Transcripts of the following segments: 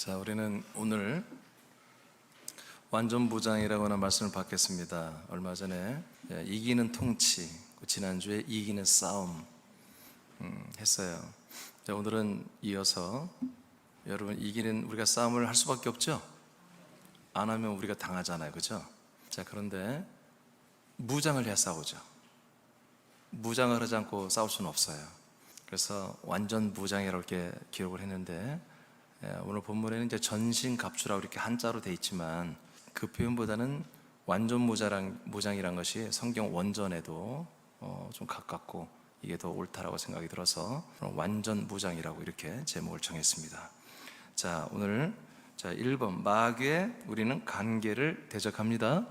자, 우리는 오늘 완전무장이라고 하는 말씀을 받겠습니다. 얼마 전에 이기는 통치, 지난주에 이기는 싸움 했어요. 자, 오늘은 이어서 여러분, 우리가 싸움을 할 수밖에 없죠? 안 하면 우리가 당하잖아요, 그죠? 자, 그런데 무장을 해야 싸우죠. 무장을 하지 않고 싸울 수는 없어요. 그래서 완전 무장이라고 이렇게 기록을 했는데, 오늘 본문에는 이제 전신갑주라고 이렇게 한자로 돼 있지만 그 표현보다는 완전 무장이란 것이 성경 원전에도 좀 가깝고 이게 더 옳다라고 생각이 들어서 완전 무장이라고 이렇게 제목을 정했습니다. 자, 오늘 1번 마귀의 우리는 관계를 대적합니다.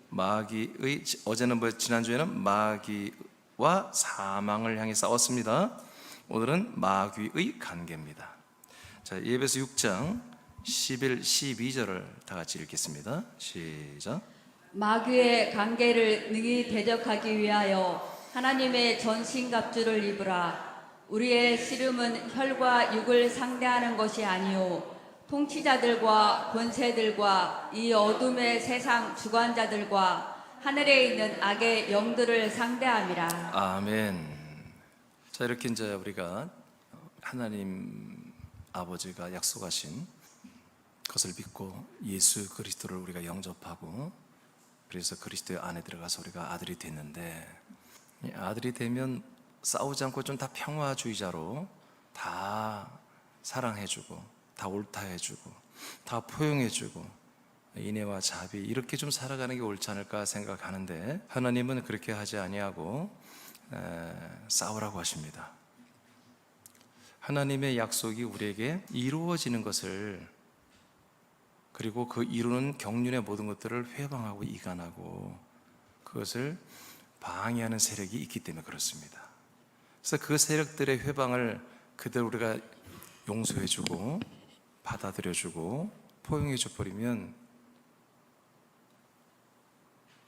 마귀의, 지난주에는 마귀와 사망을 향해 싸웠습니다. 오늘은 마귀의 관계입니다. 자, 에베소 6장 11, 12절을 다 같이 읽겠습니다. 시작. 마귀의 관계를 능히 대적하기 위하여 하나님의 전신갑주를 입으라. 우리의 씨름은 혈과 육을 상대하는 것이 아니요 통치자들과 권세들과 이 어둠의 세상 주관자들과 하늘에 있는 악의 영들을 상대함이라. 아멘. 자, 이렇게 이제 우리가 하나님 아버지가 약속하신 것을 믿고 예수 그리스도를 우리가 영접하고, 그래서 그리스도의 안에 들어가서 우리가 아들이 됐는데, 아들이 되면 싸우지 않고 좀 다 평화주의자로 다 사랑해주고 다 옳다 해주고 다 포용해주고 인애와 자비 이렇게 좀 살아가는 게 옳지 않을까 생각하는데, 하나님은 그렇게 하지 아니하고 싸우라고 하십니다. 하나님의 약속이 우리에게 이루어지는 것을, 그리고 그 이루는 경륜의 모든 것들을 회방하고 이간하고 그것을 방해하는 세력이 있기 때문에 그렇습니다. 그래서 그 세력들의 회방을 그대로 우리가 용서해주고 받아들여주고 포용해줘 버리면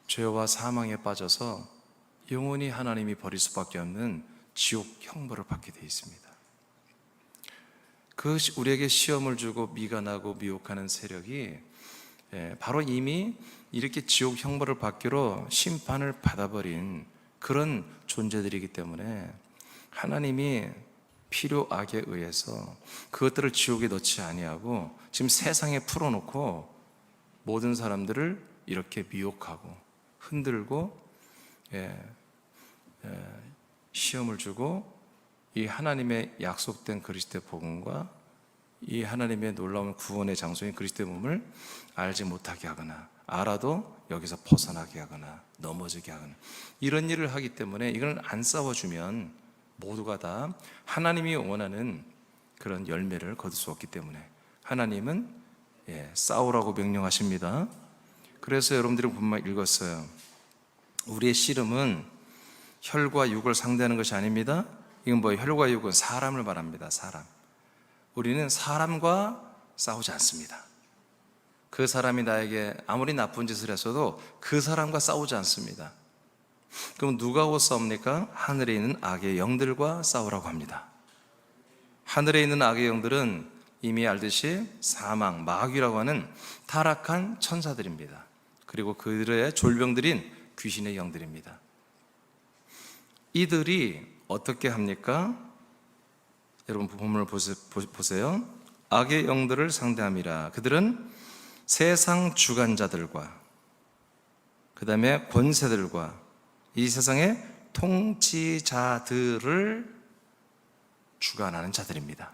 죄와 사망에 빠져서 영원히 하나님이 버릴 수밖에 없는 지옥 형벌을 받게 되어 있습니다. 그 우리에게 시험을 주고 미간하고 미혹하는 세력이 바로 이미 이렇게 지옥 형벌을 받기로 심판을 받아버린 그런 존재들이기 때문에 하나님이 필요악에 의해서 그것들을 지옥에 넣지 아니하고 지금 세상에 풀어놓고 모든 사람들을 이렇게 미혹하고 흔들고 시험을 주고 이 하나님의 약속된 그리스도의 복음과 이 하나님의 놀라운 구원의 장소인 그리스도의 몸을 알지 못하게 하거나, 알아도 여기서 벗어나게 하거나 넘어지게 하거나 이런 일을 하기 때문에 이걸 안 싸워주면 모두가 다 하나님이 원하는 그런 열매를 거둘 수 없기 때문에 하나님은 싸우라고 명령하십니다. 그래서 여러분들이 본문 읽었어요. 우리의 씨름은 혈과 육을 상대하는 것이 아닙니다. 이건 혈과 육은 사람을 말합니다. 사람. 우리는 사람과 싸우지 않습니다. 그 사람이 나에게 아무리 나쁜 짓을 했어도 그 사람과 싸우지 않습니다. 그럼 누가하고 싸웁니까? 하늘에 있는 악의 영들과 싸우라고 합니다. 하늘에 있는 악의 영들은 이미 알듯이 사망, 마귀라고 하는 타락한 천사들입니다. 그리고 그들의 졸병들인 귀신의 영들입니다. 이들이 어떻게 합니까? 여러분 본문을 보세요. 악의 영들을 상대함이라. 그들은 세상 주관자들과 그 다음에 권세들과 이 세상의 통치자들을 주관하는 자들입니다.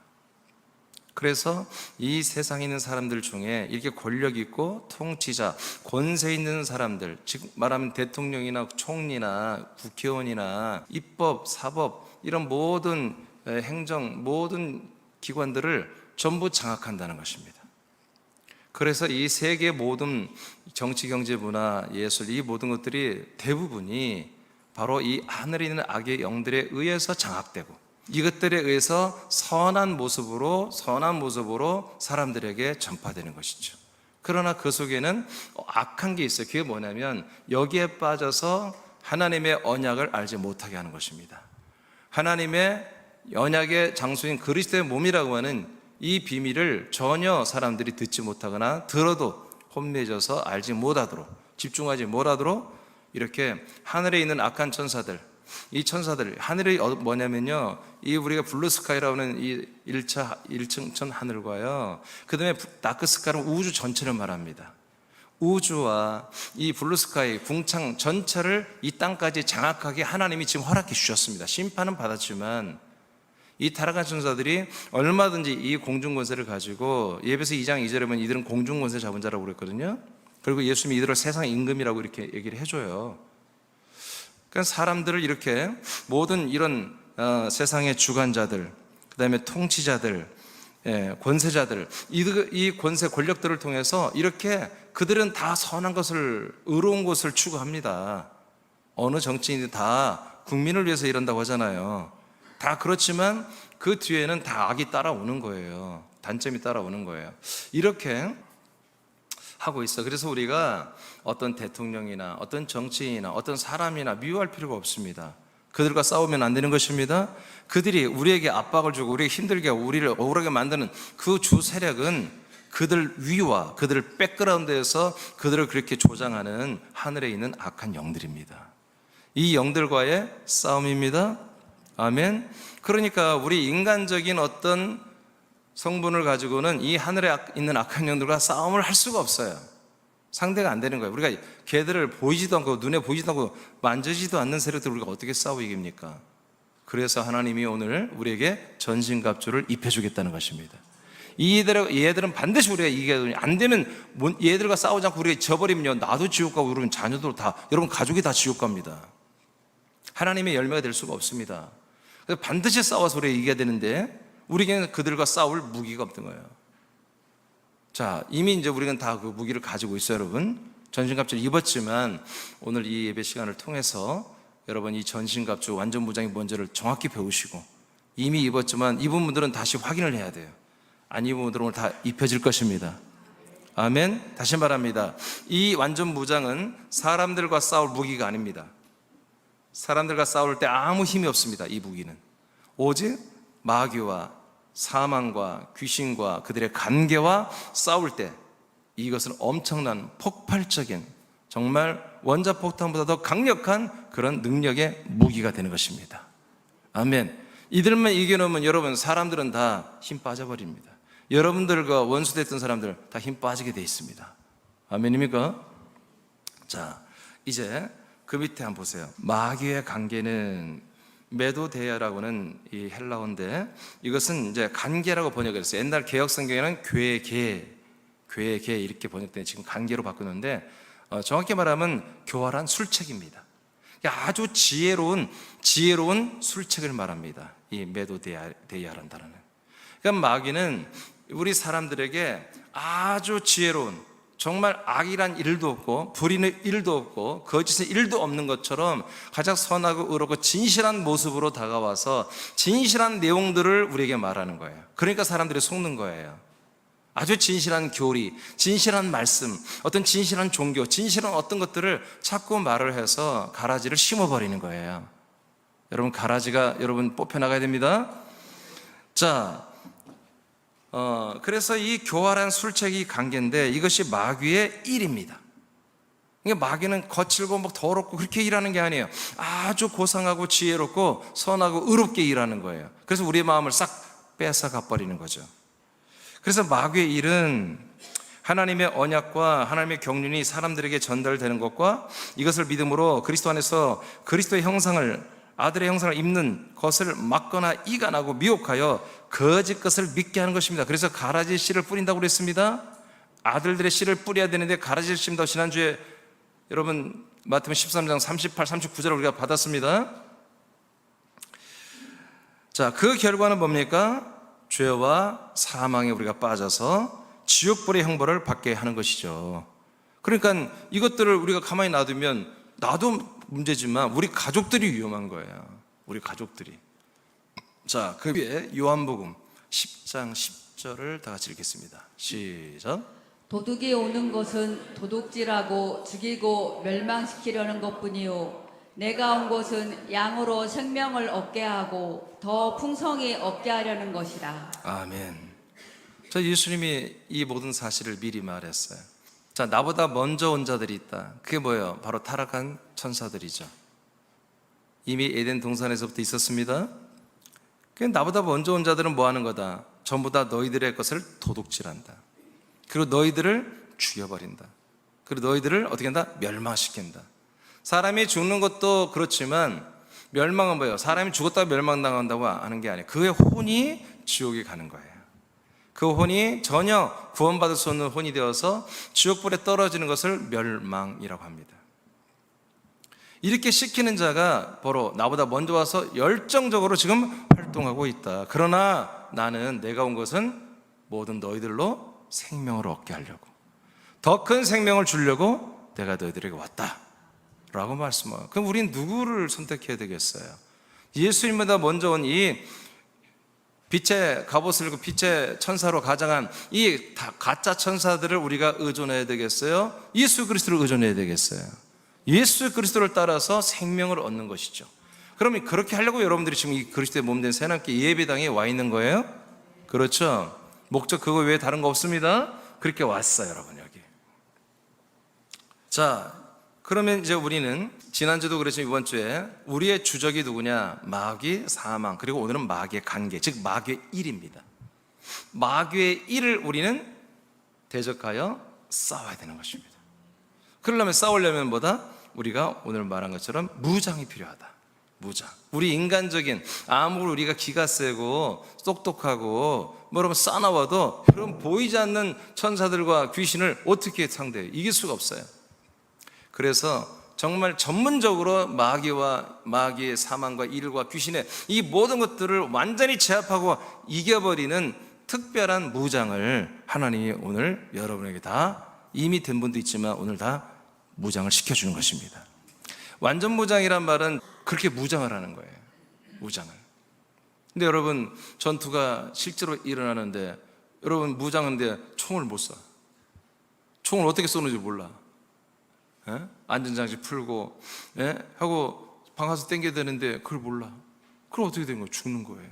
그래서 이 세상에 있는 사람들 중에 이렇게 권력 있고 통치자, 권세 있는 사람들, 즉 말하면 대통령이나 총리나 국회의원이나 입법, 사법 이런 모든 행정, 모든 기관들을 전부 장악한다는 것입니다. 그래서 이 세계 모든 정치, 경제, 문화, 예술 이 모든 것들이 대부분이 바로 이 하늘에 있는 악의 영들에 의해서 장악되고 이것들에 의해서 선한 모습으로 사람들에게 전파되는 것이죠. 그러나 그 속에는 악한 게 있어요. 그게 뭐냐면 여기에 빠져서 하나님의 언약을 알지 못하게 하는 것입니다. 하나님의 언약의 장소인 그리스도의 몸이라고 하는 이 비밀을 전혀 사람들이 듣지 못하거나 들어도 혼미해져서 알지 못하도록, 집중하지 못하도록 이렇게 하늘에 있는 악한 천사들, 이 천사들, 하늘이 뭐냐면요, 이 우리가 블루스카이라고 하는 이 1층 하늘과요, 그 다음에 다크스카이는 우주 전체를 말합니다. 우주와 이 블루스카이, 궁창 전체를 이 땅까지 장악하게 하나님이 지금 허락해 주셨습니다. 심판은 받았지만 이 타락한 천사들이 얼마든지 이 공중권세를 가지고, 예배서 2장 2절에 보면 이들은 공중권세 잡은 자라고 그랬거든요. 그리고 예수님이 이들을 세상의 임금이라고 이렇게 얘기를 해줘요. 그러니까 사람들을 이렇게 모든 이런 세상의 주관자들, 그 다음에 통치자들, 권세자들, 이 권세 권력들을 통해서 이렇게 그들은 다 선한 것을, 의로운 것을 추구합니다. 어느 정치인이 다 국민을 위해서 이런다고 하잖아요. 다 그렇지만 그 뒤에는 다 악이 따라오는 거예요. 단점이 따라오는 거예요. 이렇게 하고 있어. 그래서 우리가 어떤 대통령이나 어떤 정치인이나 어떤 사람이나 미워할 필요가 없습니다. 그들과 싸우면 안 되는 것입니다. 그들이 우리에게 압박을 주고 우리에게 힘들게 하고 우리를 억울하게 만드는 그 주 세력은 그들 위와 그들을 백그라운드에서 그들을 그렇게 조장하는 하늘에 있는 악한 영들입니다. 이 영들과의 싸움입니다. 아멘. 그러니까 우리 인간적인 어떤 성분을 가지고는 이 하늘에 있는 악한 영들과 싸움을 할 수가 없어요. 상대가 안 되는 거예요. 우리가 걔들을 보이지도 않고 눈에 보이지도 않고 만지지도 않는 세력들 우리가 어떻게 싸워 이깁니까? 그래서 하나님이 오늘 우리에게 전신갑주를 입혀주겠다는 것입니다. 얘들은 반드시 우리가 이겨야 되거든요. 안 되면 얘들과 싸우지 않고 우리가 져버리면요, 나도 지옥 가고 여러분 자녀도 다, 여러분 가족이 다 지옥 갑니다. 하나님의 열매가 될 수가 없습니다. 그래서 반드시 싸워서 우리가 이겨야 되는데 우리에게는 그들과 싸울 무기가 없던 거예요. 자, 이미 이제 우리는 다 그 무기를 가지고 있어요, 여러분. 전신갑주를 입었지만 오늘 이 예배 시간을 통해서 여러분 이 전신갑주 완전 무장이 뭔지를 정확히 배우시고, 이미 입었지만 입은 분들은 다시 확인을 해야 돼요. 안 입은 분들은 오늘 다 입혀질 것입니다. 아멘. 다시 말합니다. 이 완전 무장은 사람들과 싸울 무기가 아닙니다. 사람들과 싸울 때 아무 힘이 없습니다. 이 무기는 오직 마귀와 사망과 귀신과 그들의 관계와 싸울 때 이것은 엄청난 폭발적인, 정말 원자폭탄보다 더 강력한 그런 능력의 무기가 되는 것입니다. 아멘. 이들만 이겨놓으면 여러분 사람들은 다 힘 빠져버립니다. 여러분들과 원수됐던 사람들 다 힘 빠지게 돼 있습니다. 아멘입니까? 자, 이제 그 밑에 한번 보세요. 마귀의 관계는 메도데아라고는 이 헬라어인데 이것은 이제 관계라고 번역을 했어요. 옛날 개역 성경에는 괴계 이렇게 번역된, 지금 관계로 바꾸는데 정확히 말하면 교활한 술책입니다. 아주 지혜로운 술책을 말합니다. 이 메도데아라는 단어는. 그러니까 마귀는 우리 사람들에게 아주 지혜로운, 정말 악이란 일도 없고 불의는 일도 없고 거짓은 일도 없는 것처럼 가장 선하고 의롭고 진실한 모습으로 다가와서 진실한 내용들을 우리에게 말하는 거예요. 그러니까 사람들이 속는 거예요. 아주 진실한 교리, 진실한 말씀, 어떤 진실한 종교, 진실한 어떤 것들을 자꾸 말을 해서 가라지를 심어버리는 거예요. 여러분 가라지가 여러분 뽑혀나가야 됩니다. 자, 그래서 이 교활한 술책이 관계인데 이것이 마귀의 일입니다. 그러니까 마귀는 거칠고 막 더럽고 그렇게 일하는 게 아니에요. 아주 고상하고 지혜롭고 선하고 의롭게 일하는 거예요. 그래서 우리의 마음을 싹 뺏어가 버리는 거죠. 그래서 마귀의 일은 하나님의 언약과 하나님의 경륜이 사람들에게 전달되는 것과 이것을 믿음으로 그리스도 안에서 그리스도의 형상을, 아들의 형상을 입는 것을 막거나 이간하고 미혹하여 거짓 것을 믿게 하는 것입니다. 그래서 가라지 씨를 뿌린다고 그랬습니다. 아들들의 씨를 뿌려야 되는데 가라지를 심다고 지난주에 여러분 마태복음 13장 38, 39절을 우리가 받았습니다. 자, 그 결과는 뭡니까? 죄와 사망에 우리가 빠져서 지옥불의 형벌을 받게 하는 것이죠. 그러니까 이것들을 우리가 가만히 놔두면 나도 문제지만 우리 가족들이 위험한 거예요. 우리 가족들이. 자, 그 위에 요한복음 10장 10절을 다 같이 읽겠습니다. 시작. 도둑이 오는 것은 도둑질하고 죽이고 멸망시키려는 것뿐이요 내가 온 것은 양으로 생명을 얻게 하고 더 풍성히 얻게 하려는 것이라. 아멘. 자, 예수님이 이 모든 사실을 미리 말했어요. 자, 나보다 먼저 온 자들이 있다. 그게 뭐예요? 바로 타락한 천사들이죠. 이미 에덴 동산에서부터 있었습니다. 나보다 먼저 온 자들은 뭐 하는 거다? 전부 다 너희들의 것을 도둑질한다. 그리고 너희들을 죽여버린다. 그리고 너희들을 어떻게 한다? 멸망시킨다. 사람이 죽는 것도 그렇지만 멸망은 뭐예요? 사람이 죽었다가 멸망당한다고 하는 게 아니에요. 그의 혼이 지옥에 가는 거예요. 그 혼이 전혀 구원받을 수 없는 혼이 되어서 지옥불에 떨어지는 것을 멸망이라고 합니다. 이렇게 시키는 자가 바로 나보다 먼저 와서 열정적으로 지금 활동하고 있다. 그러나 나는 내가 온 것은 모든 너희들로 생명을 얻게 하려고, 더 큰 생명을 주려고 내가 너희들에게 왔다 라고 말씀하고, 그럼 우린 누구를 선택해야 되겠어요? 예수님보다 먼저 온 이 빛의 갑옷을 입고 빛의 천사로 가장한 이 가짜 천사들을 우리가 의존해야 되겠어요? 예수 그리스도를 의존해야 되겠어요? 예수 그리스도를 따라서 생명을 얻는 것이죠. 그러면 그렇게 하려고 여러분들이 지금 이 그리스도의 몸된 새남께 예배당에 와 있는 거예요? 그렇죠. 목적 그거 외에 다른 거 없습니다. 그렇게 왔어요, 여러분. 여기. 자, 그러면 이제 우리는 지난주도 그랬지만 이번 주에 우리의 주적이 누구냐? 마귀, 사망, 그리고 오늘은 마귀의 관계, 즉 마귀의 일입니다. 마귀의 일을 우리는 대적하여 싸워야 되는 것입니다. 그러려면, 싸우려면 뭐다? 우리가 오늘 말한 것처럼 무장이 필요하다. 무장. 우리 인간적인, 아무리 우리가 기가 세고 똑똑하고 여러분 싸나워도 여러분 보이지 않는 천사들과 귀신을 어떻게 상대해요? 이길 수가 없어요. 그래서 정말 전문적으로 마귀의 사망과 일과 귀신의 이 모든 것들을 완전히 제압하고 이겨버리는 특별한 무장을 하나님이 오늘 여러분에게 다 이미 된 분도 있지만 오늘 다 무장을 시켜주는 것입니다. 완전 무장이란 말은 그렇게 무장을 하는 거예요. 무장을. 근데 여러분 전투가 실제로 일어나는데 여러분 무장인데 총을 못 쏴. 총을 어떻게 쏘는지 몰라. 예? 안전장치 풀고 하고 방아쇠 당겨야 되는데 그걸 몰라. 그럼 어떻게 된 거예요? 죽는 거예요.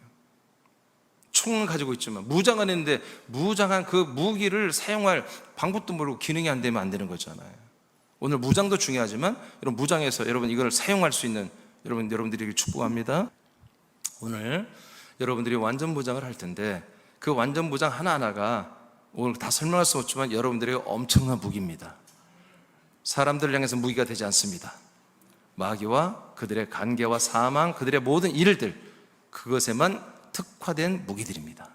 총을 가지고 있지만 무장을 했는데 무장한 그 무기를 사용할 방법도 모르고 기능이 안 되면 안 되는 거잖아요. 오늘 무장도 중요하지만 여러분 무장해서 여러분 이걸 사용할 수 있는 여러분들에게 축복합니다. 오늘 여러분들이 완전 무장을 할 텐데 그 완전 무장 하나하나가 오늘 다 설명할 수 없지만 여러분들에게 엄청난 무기입니다. 사람들을 향해서 무기가 되지 않습니다. 마귀와 그들의 관계와 사망, 그들의 모든 일들, 그것에만 특화된 무기들입니다.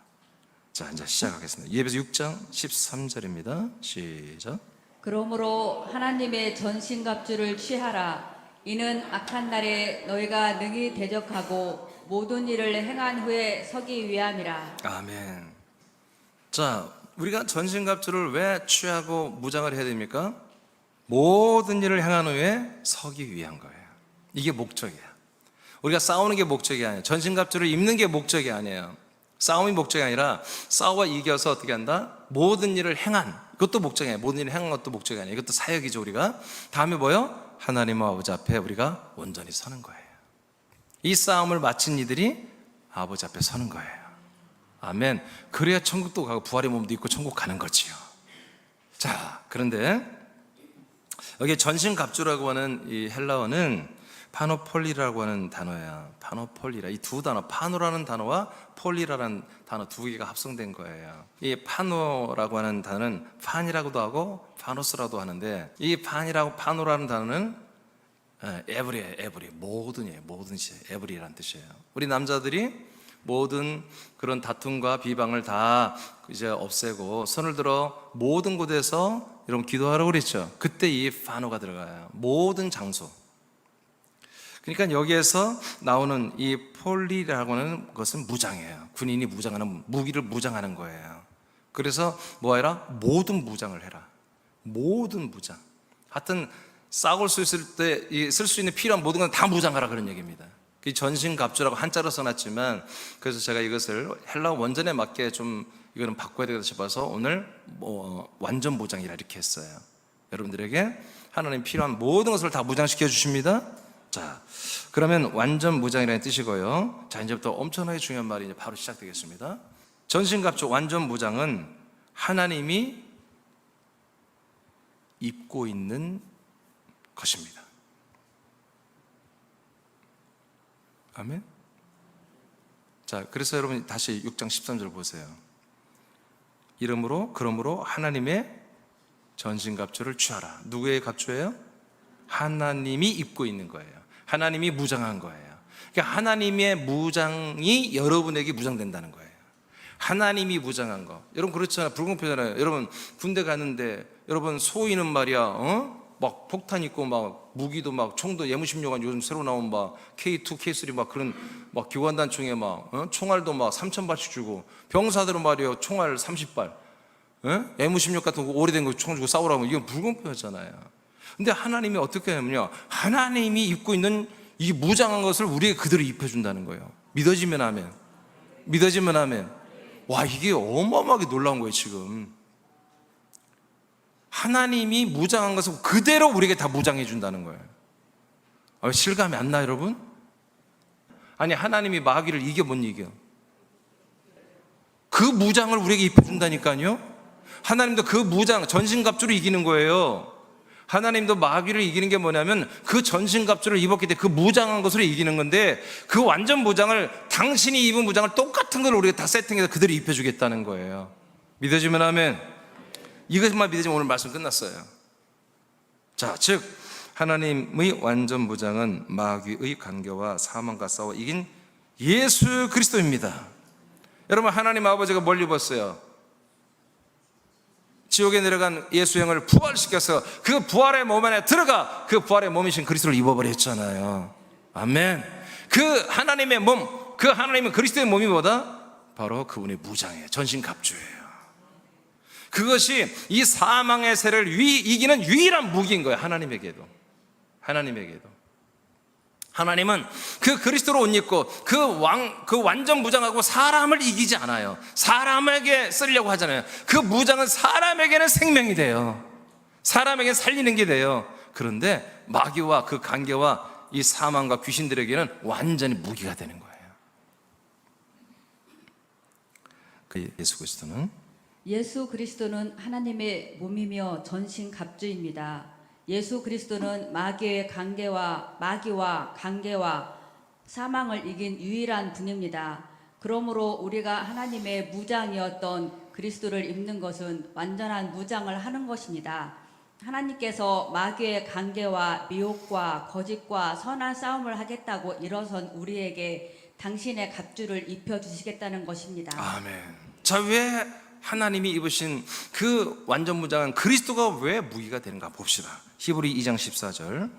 자, 이제 시작하겠습니다. 예배서 6장 13절입니다. 시작. 그러므로 하나님의 전신갑주를 취하라. 이는 악한 날에 너희가 능히 대적하고 모든 일을 행한 후에 서기 위함이라. 아멘. 자, 우리가 전신갑주를 왜 취하고 무장을 해야 됩니까? 모든 일을 행한 후에 서기 위한 거예요. 이게 목적이야. 우리가 싸우는 게 목적이 아니에요. 전신갑주를 입는 게 목적이 아니에요. 싸움이 목적이 아니라 싸워 이겨서 어떻게 한다? 모든 일을 행한, 그것도 목적이 아니에요. 모든 일을 행한 것도 목적이 아니에요. 이것도 사역이죠. 우리가 다음에 뭐요? 하나님 아버지 앞에 우리가 온전히 서는 거예요. 이 싸움을 마친 이들이 아버지 앞에 서는 거예요. 아멘. 그래야 천국도 가고 부활의 몸도 있고 천국 가는 거지요. 자, 그런데 여기 전신갑주라고 하는 이 헬라어는 파노폴리라고 하는 단어야. 파노폴리라. 이 두 단어, 파노라는 단어와 폴리라는 단어 두 개가 합성된 거예요. 이 파노라고 하는 단어는 판이라고도 하고 파노스라고도 하는데, 이 판이라고 파노라는 단어는 에브리 모든이에요. 모든 시 에브리라는 뜻이에요. 우리 남자들이 모든 그런 다툼과 비방을 다 이제 없애고 손을 들어 모든 곳에서 여러분 기도하라고 그랬죠. 그때 이 파노가 들어가요. 모든 장소. 그러니까 여기에서 나오는 이 폴리라고 하는 것은 무장이에요. 군인이 무장하는, 무기를 무장하는 거예요. 그래서 뭐 해라? 모든 무장을 해라. 모든 무장. 하여튼 싸울 수 있을 때 쓸 수 있는 필요한 모든 건 다 무장하라 그런 얘기입니다. 전신갑주라고 한자로 써놨지만, 그래서 제가 이것을 헬라어 원전에 맞게 좀 이거는 바꿔야 되겠다 싶어서 오늘 완전 무장이라 이렇게 했어요. 여러분들에게 하나님 필요한 모든 것을 다 무장시켜 주십니다. 자, 그러면 완전 무장이라는 뜻이고요. 자, 이제부터 엄청나게 중요한 말이 이제 바로 시작되겠습니다. 전신갑주 완전 무장은 하나님이 입고 있는 것입니다. 아멘. 자, 그래서 여러분 다시 6장 13절 보세요. 그러므로 하나님의 전신갑주를 취하라. 누구의 갑주예요? 하나님이 입고 있는 거예요. 하나님이 무장한 거예요. 그러니까 하나님의 무장이 여러분에게 무장된다는 거예요. 하나님이 무장한 거. 여러분 그렇잖아요. 불공평하잖아요. 여러분 군대 가는데 여러분 소위는 말이야, 막 폭탄 있고 막 무기도 막 총도 예무심료관 요즘 새로 나온 막 K2, K3 막 그런 막 교관단총에 막 총알도 막 3,000발씩 주고 병사들은 말이야 총알 30발, 예무심료 같은 거 오래된 거 총 주고 싸우라고. 이건 불공평하잖아요. 근데 하나님이 어떻게 하냐면요, 하나님이 입고 있는 이 무장한 것을 우리에게 그대로 입혀준다는 거예요. 믿어지면 아멘. 믿어지면 아멘. 와, 이게 어마어마하게 놀라운 거예요. 지금 하나님이 무장한 것을 그대로 우리에게 다 무장해 준다는 거예요. 실감이 안 나요, 여러분? 아니, 하나님이 마귀를 이겨 못 이겨? 그 무장을 우리에게 입혀준다니까요. 하나님도 그 무장, 전신갑주를 이기는 거예요. 하나님도 마귀를 이기는 게 뭐냐면 그 전신갑주를 입었기 때문에 그 무장한 것으로 이기는 건데, 그 완전 무장을, 당신이 입은 무장을 똑같은 걸 우리가 다 세팅해서 그대로 입혀주겠다는 거예요. 믿어지면 아멘. 이것만 믿으면 오늘 말씀 끝났어요. 자, 즉 하나님의 완전 무장은 마귀의 간계와 사망과 싸워 이긴 예수 그리스도입니다. 여러분, 하나님 아버지가 뭘 입었어요? 지옥에 내려간 예수 형을 부활시켜서 그 부활의 몸 안에 들어가 그 부활의 몸이신 그리스도를 입어버렸잖아요. 아멘. 그 하나님의 몸, 그 하나님은 그리스도의 몸이 뭐다? 바로 그분의 무장이에요. 전신갑주예요. 그것이 이 사망의 세를 이기는 유일한 무기인 거예요. 하나님에게도. 하나님은 그 그리스도로 옷 입고 그 완전 무장하고 사람을 이기지 않아요. 사람에게 쓰려고 하잖아요. 그 무장은 사람에게는 생명이 돼요. 사람에게 살리는 게 돼요. 그런데 마귀와 그 관계와 이 사망과 귀신들에게는 완전히 무기가 되는 거예요. 그 예수 그리스도는 하나님의 몸이며 전신갑주입니다. 예수 그리스도는 마귀와 관계와 사망을 이긴 유일한 분입니다. 그러므로 우리가 하나님의 무장이었던 그리스도를 입는 것은 완전한 무장을 하는 것입니다. 하나님께서 마귀의 관계와 미혹과 거짓과 선한 싸움을 하겠다고 일어선 우리에게 당신의 갑주를 입혀주시겠다는 것입니다. 아멘. 자, 왜 하나님이 입으신 그 완전 무장은 그리스도가 왜 무기가 되는가 봅시다. 히브리 2장 14절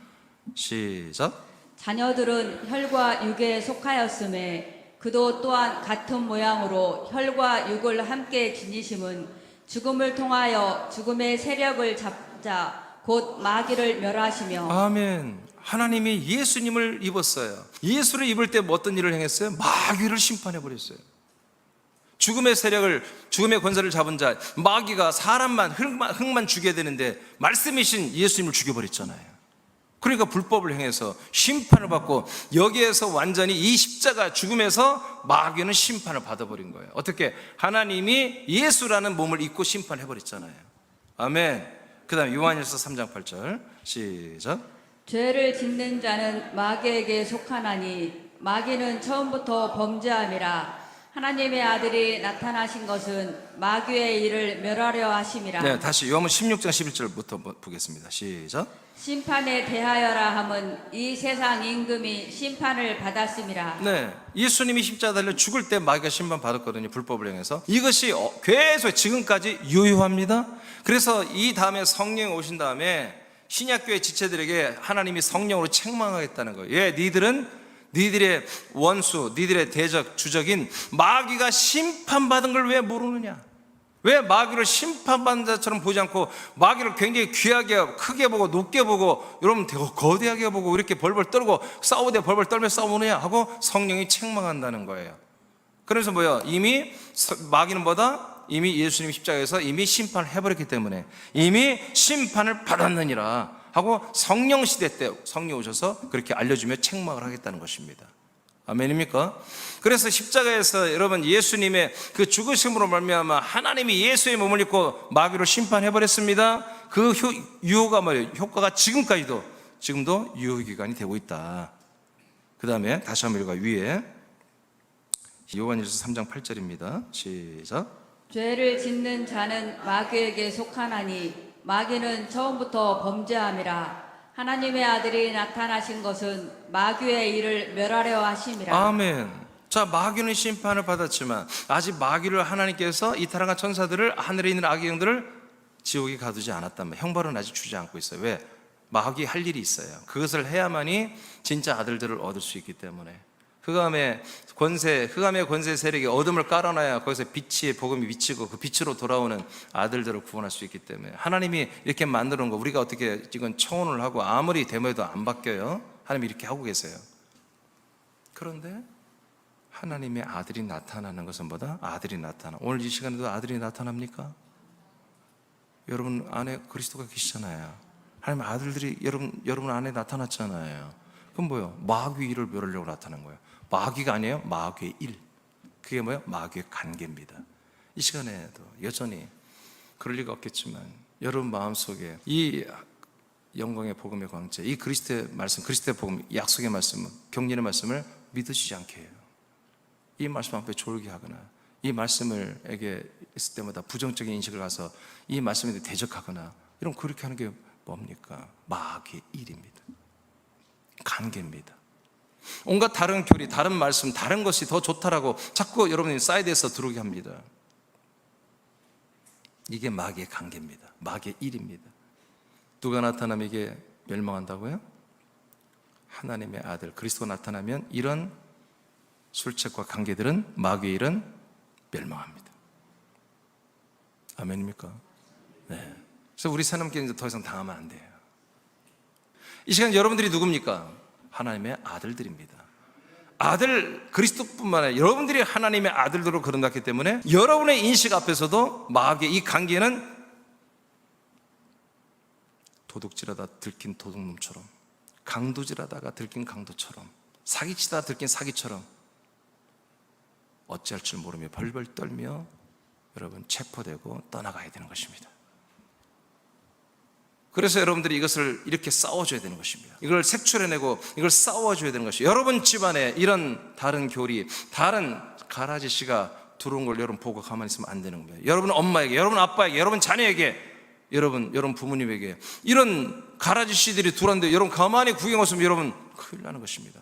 시작. 자녀들은 혈과 육에 속하였음에 그도 또한 같은 모양으로 혈과 육을 함께 지니심은 죽음을 통하여 죽음의 세력을 잡자 곧 마귀를 멸하시며. 아멘. 하나님이 예수님을 입었어요. 예수를 입을 때 어떤 일을 행했어요? 마귀를 심판해버렸어요. 죽음의 세력을, 죽음의 권세를 잡은 자 마귀가 사람만 흙만 죽여야 되는데 말씀이신 예수님을 죽여버렸잖아요. 그러니까 불법을 행해서 심판을 받고, 여기에서 완전히 이 십자가 죽음에서 마귀는 심판을 받아버린 거예요. 어떻게? 하나님이 예수라는 몸을 입고 심판해버렸잖아요. 아멘. 그 다음에 요한일서 3장 8절 시작. 죄를 짓는 자는 마귀에게 속하나니 마귀는 처음부터 범죄함이라. 하나님의 아들이 나타나신 것은 마귀의 일을 멸하려 하심이라. 네, 다시 요한복음 16장 11절부터 보겠습니다. 시작. 심판에 대하여라 함은 이 세상 임금이 심판을 받았음이라. 네, 예수님이 십자가 달려 죽을 때 마귀가 심판 받았거든요. 불법을 행해서. 이것이 계속 지금까지 유효합니다. 그래서 이 다음에 성령이 오신 다음에 신약교회 지체들에게 하나님이 성령으로 책망하겠다는 거예요. 예, 니들의 원수, 니들의 대적, 주적인 마귀가 심판받은 걸 왜 모르느냐? 왜 마귀를 심판받는 자처럼 보지 않고 마귀를 굉장히 귀하게, 크게 보고 높게 보고, 여러분 거대하게 보고 이렇게 벌벌 떨고 싸우되 벌벌 떨며 싸우느냐 하고 성령이 책망한다는 거예요. 그래서 뭐야? 이미 마귀는 뭐다? 이미 예수님 십자가에서 이미 심판을 해버렸기 때문에 이미 심판을 받았느니라 하고 성령 시대 때 성령 오셔서 그렇게 알려주며 책망을 하겠다는 것입니다. 아멘입니까? 그래서 십자가에서 여러분 예수님의 그 죽으심으로 말미암아 하나님이 예수의 몸을 입고 마귀로 심판해버렸습니다. 그 유효가 뭐예요? 효과가 지금도 유효기간이 되고 있다. 그 다음에 다시 한번 읽어 위에 요한일서 3장 8절입니다. 시작. 죄를 짓는 자는 마귀에게 속하나니 마귀는 처음부터 범죄함이라. 하나님의 아들이 나타나신 것은 마귀의 일을 멸하려 하심이라. 아멘. 자, 마귀는 심판을 받았지만 아직 마귀를 하나님께서 이타락한 천사들을, 하늘에 있는 악의 영들을 지옥에 가두지 않았단 말이에요. 형벌은 아직 주지 않고 있어요. 왜? 마귀 할 일이 있어요. 그것을 해야만이 진짜 아들들을 얻을 수 있기 때문에. 흑암의 권세 세력이 어둠을 깔아놔야 거기서 빛의 복음이 비치고 그 빛으로 돌아오는 아들들을 구원할 수 있기 때문에 하나님이 이렇게 만들어 놓은 거 우리가 어떻게 이건 청혼을 하고 아무리 데모해도 안 바뀌어요. 하나님이 이렇게 하고 계세요. 그런데 하나님의 아들이 나타나는 것은 뭐다? 아들이 나타나. 오늘 이 시간에도 아들이 나타납니까? 여러분 안에 그리스도가 계시잖아요. 하나님의 아들들이 여러분 안에 나타났잖아요. 그럼 뭐예요? 마귀의 일을 멸하려고 나타난 거예요. 마귀가 아니에요. 마귀의 일. 그게 뭐예요? 마귀의 관계입니다. 이 시간에도 여전히 그럴 리가 없겠지만 여러분 마음속에 이 영광의 복음의 광채, 이 그리스도의 말씀, 그리스도의 복음, 약속의 말씀, 경륜의 말씀을 믿으시지 않게 해요. 이 말씀 앞에 졸게 하거나 이 말씀을 에게 있을 때마다 부정적인 인식을 가서 이 말씀에 대적하거나 이런 그렇게 하는 게 뭡니까? 마귀의 일입니다. 관계입니다. 온갖 다른 교리, 다른 말씀, 다른 것이 더 좋다라고 자꾸 여러분이 사이드에서 들어오게 합니다. 이게 마귀의 관계입니다. 마귀의 일입니다. 누가 나타나면 이게 멸망한다고요? 하나님의 아들 그리스도가 나타나면 이런 술책과 관계들은 마귀의 일은 멸망합니다. 아멘입니까? 네. 그래서 우리 사람끼리 이제 더 이상 당하면 안 돼요. 이 시간 여러분들이 누굽니까? 하나님의 아들들입니다. 아들 그리스도뿐만 아니라 여러분들이 하나님의 아들들로 거듭났기 때문에 여러분의 인식 앞에서도 마귀의 이 관계는 도둑질하다 들킨 도둑놈처럼, 강도질하다가 들킨 강도처럼, 사기치다 들킨 사기처럼 어찌할 줄 모르며 벌벌 떨며 여러분 체포되고 떠나가야 되는 것입니다. 그래서 여러분들이 이것을 이렇게 싸워줘야 되는 것입니다. 이걸 색출해내고 이걸 싸워줘야 되는 것이에요. 여러분 집안에 이런 다른 교리, 다른 가라지 씨가 들어온 걸 여러분 보고 가만히 있으면 안 되는 겁니다. 여러분 엄마에게, 여러분 아빠에게, 여러분 자녀에게, 여러분 부모님에게 이런 가라지 씨들이 들어왔는데 여러분 가만히 구경하시면 여러분 큰일 나는 것입니다.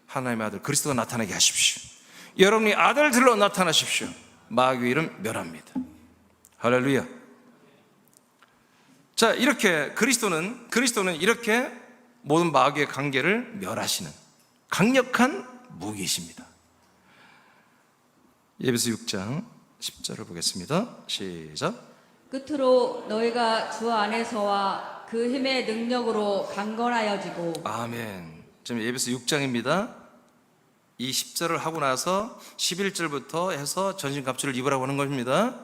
하나님의 아들 그리스도가 나타나게 하십시오. 여러분이 아들들로 나타나십시오. 마귀의 일은 멸합니다. 할렐루야. 자, 이렇게 그리스도는 이렇게 모든 마귀의 관계를 멸하시는 강력한 무기이십니다. 에베소 6장 10절을 보겠습니다. 시작. 끝으로 너희가 주 안에서와 그 힘의 능력으로 강건하여지고. 아멘. 지금 에베소 6장입니다. 이 10절을 하고 나서 11절부터 해서 전신갑주를 입으라고 하는 겁니다.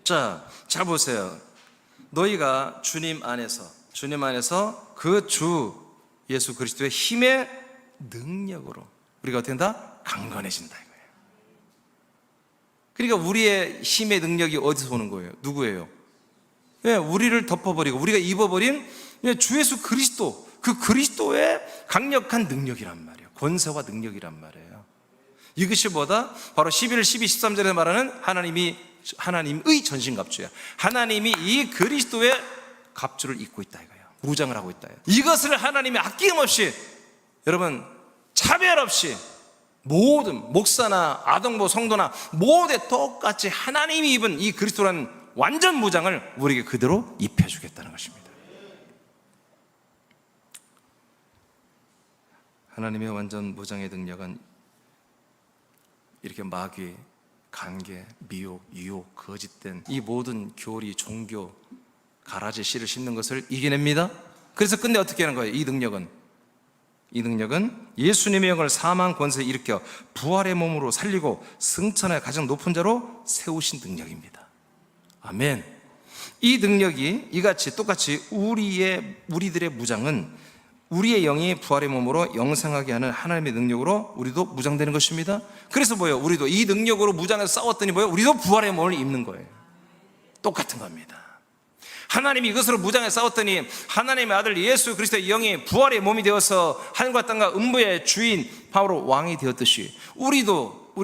자, 잘 보세요. 너희가 주님 안에서 그 주 예수 그리스도의 힘의 능력으로 우리가 어떻게 된다? 강건해진다 이거예요. 그러니까 우리의 힘의 능력이 어디서 오는 거예요? 누구예요? 예, 우리를 덮어버리고 우리가 입어버린 주 예수 그리스도, 그 그리스도의 강력한 능력이란 말이에요. 권세와 능력이란 말이에요. 이것이 뭐다? 바로 11, 12, 13절에 말하는 하나님의 전신갑주야. 하나님이 이 그리스도의 갑주를 입고 있다 이거예요. 무장을 하고 있다. 이것을 하나님이 아낌없이 여러분 차별 없이 모든 목사나 아동부 성도나 모두 똑같이 하나님이 입은 이 그리스도라는 완전 무장을 우리에게 그대로 입혀주겠다는 것입니다. 하나님의 완전 무장의 능력은 이렇게 마귀, 관계, 미혹, 유혹, 거짓된 이 모든 교리, 종교, 가라지 씨를 심는 것을 이겨냅니다. 그래서 끝내 어떻게 하는 거예요? 이 능력은 예수님의 영을 사망 권세에 일으켜 부활의 몸으로 살리고 승천의 가장 높은 자로 세우신 능력입니다. 아멘. 이 능력이 이같이 똑같이 우리들의 무장은 우리의 영이 부활의 몸으로 영생하게 하는 하나님의 능력으로 우리도 무장되는 것입니다. 그래서 뭐예요? 우리도 이 능력으로 무장해서 싸웠더니 뭐예요? 우리도 부활의 몸을 입는 거예요. 똑같은 겁니다. 하나님이 이것으로 무장해 싸웠더니 하나님의 아들 예수 그리스도의 영이 부활의 몸이 되어서 하늘과 땅과 음부의 주인 바로 왕이 되었듯이 우리도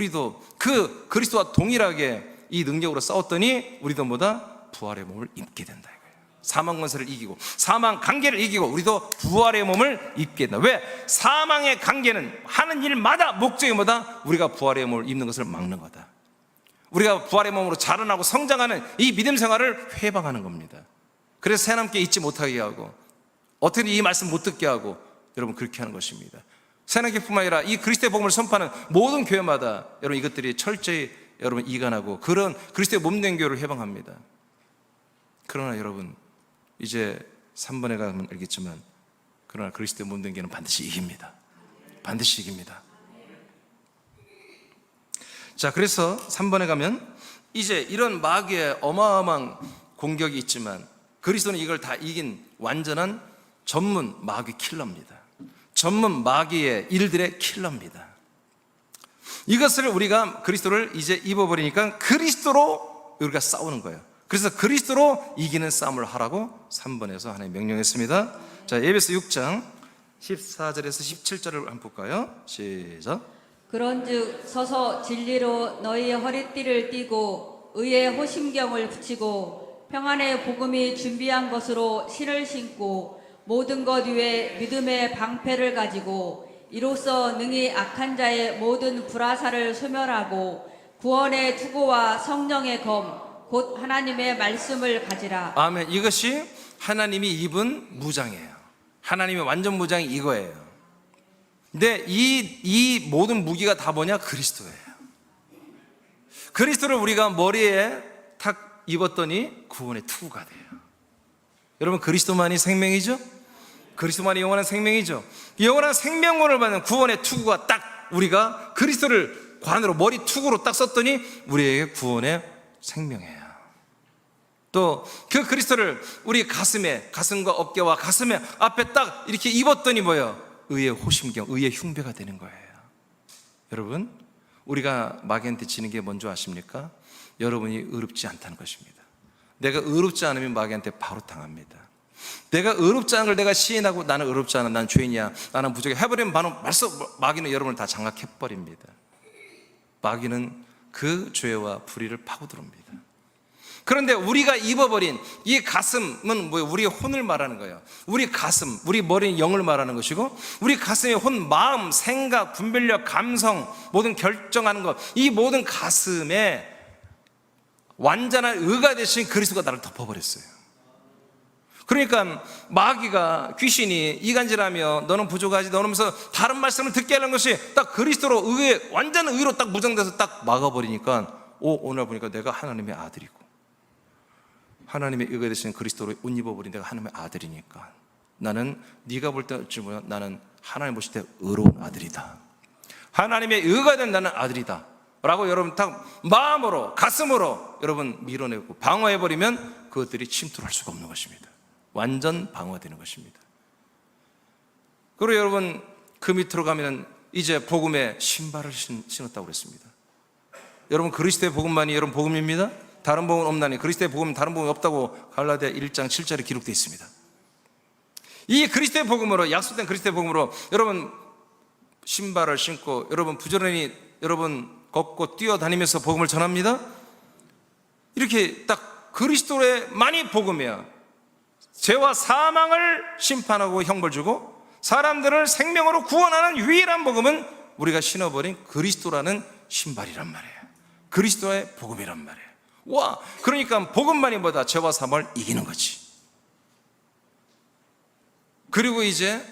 그 그리스도와 동일하게 이 능력으로 싸웠더니 우리도 뭐다? 부활의 몸을 입게 된다 이거예요. 사망 권세를 이기고 사망 관계를 이기고 우리도 부활의 몸을 입게 된다. 왜? 사망의 관계는 하는 일마다 목적이 뭐다? 우리가 부활의 몸을 입는 것을 막는 거다. 우리가 부활의 몸으로 자라나고 성장하는 이 믿음 생활을 회방하는 겁니다. 그래서 새하나님께 잊지 못하게 하고 어떻게 이 말씀 못 듣게 하고 여러분 그렇게 하는 것입니다. 새하나님께뿐만 아니라 이 그리스도의 복음을 선포하는 모든 교회마다 여러분 이것들이 철저히 여러분 이간하고 그런 그리스도의 몸된 교회를 회방합니다. 그러나 여러분 이제 3번에 가면 알겠지만 그러나 그리스도의 몸된 교회는 반드시 이깁니다. 반드시 이깁니다. 자, 그래서 3번에 가면 이제 이런 마귀의 어마어마한 공격이 있지만 그리스도는 이걸 다 이긴 완전한 전문 마귀 킬러입니다. 전문 마귀의 일들의 킬러입니다. 이것을 우리가 그리스도를 이제 입어버리니까 그리스도로 우리가 싸우는 거예요. 그래서 그리스도로 이기는 싸움을 하라고 3번에서 하나님 명령했습니다. 자, 에베소 6장 14절에서 17절을 한번 볼까요? 시작. 그런즉 서서 진리로 너희의 허리띠를 띠고 의의 호심경을 붙이고 평안의 복음이 준비한 것으로 신을 신고 모든 것 위에 믿음의 방패를 가지고 이로써 능히 악한 자의 모든 불화살을 소멸하고 구원의 투구와 성령의 검 곧 하나님의 말씀을 가지라. 아멘. 이것이 하나님이 입은 무장이에요. 하나님의 완전 무장이 이거예요. 근데 이 모든 무기가 다 뭐냐? 그리스도예요. 그리스도를 우리가 머리에 탁 입었더니 구원의 투구가 돼요. 여러분 그리스도만이 생명이죠? 그리스도만이 영원한 생명이죠. 영원한 생명권을 받는 구원의 투구가 딱 우리가 그리스도를 관으로 머리 투구로 딱 썼더니 우리에게 구원의 생명이에요. 또 그 그리스도를 우리 가슴과 어깨와 가슴에 앞에 딱 이렇게 입었더니 뭐예요? 의의 호심경, 의의 흉배가 되는 거예요. 여러분 우리가 마귀한테 지는 게 뭔지 아십니까? 여러분이 의롭지 않다는 것입니다. 내가 의롭지 않으면 마귀한테 바로 당합니다. 내가 의롭지 않은 걸 내가 시인하고 나는 의롭지 않아, 난 죄인이야, 나는 부족해 해버리면 바로 마귀는 여러분을 다 장악해버립니다. 마귀는 그 죄와 불의를 파고들옵니다. 그런데 우리가 입어버린 이 가슴은 뭐예요? 우리의 혼을 말하는 거예요. 우리 가슴, 우리 머리는 영을 말하는 것이고 우리 가슴의 혼, 마음, 생각, 분별력, 감성, 모든 결정하는 것, 이 모든 가슴에 완전한 의가 되신 그리스도가 나를 덮어버렸어요. 그러니까 마귀가, 귀신이 이간질하며 너는 부족하지, 너는 하면서 다른 말씀을 듣게 하는 것이 딱 그리스도로 완전 의로 딱 무장돼서 딱 막아버리니까 오늘 보니까 내가 하나님의 아들이고 하나님의 의가 되신 그리스도로 옷 입어버린 내가 하나님의 아들이니까 나는 네가 볼 때 어찌 보면 나는 하나님 보실 때 의로운 아들이다, 하나님의 의가 된 나는 아들이다 라고 여러분 딱 마음으로 가슴으로 여러분 밀어내고 방어해버리면 그것들이 침투할 수가 없는 것입니다. 완전 방어되는 것입니다. 그리고 여러분 그 밑으로 가면 이제 복음의 신발을 신었다고 그랬습니다. 여러분 그리스도의 복음만이 여러분 복음입니다. 다른 복음은 없나니 그리스도의 복음은 다른 복음이 없다고 갈라디아 1장 7절에 기록되어 있습니다. 이 그리스도의 복음으로, 약속된 그리스도의 복음으로 여러분 신발을 신고 여러분 부지런히 여러분 걷고 뛰어다니면서 복음을 전합니다. 이렇게 딱 그리스도의만이 복음이야. 죄와 사망을 심판하고 형벌 주고 사람들을 생명으로 구원하는 유일한 복음은 우리가 신어버린 그리스도라는 신발이란 말이에요. 그리스도의 복음이란 말이에요. 와, 그러니까 복음만이 뭐다? 죄와 사망을 이기는 거지. 그리고 이제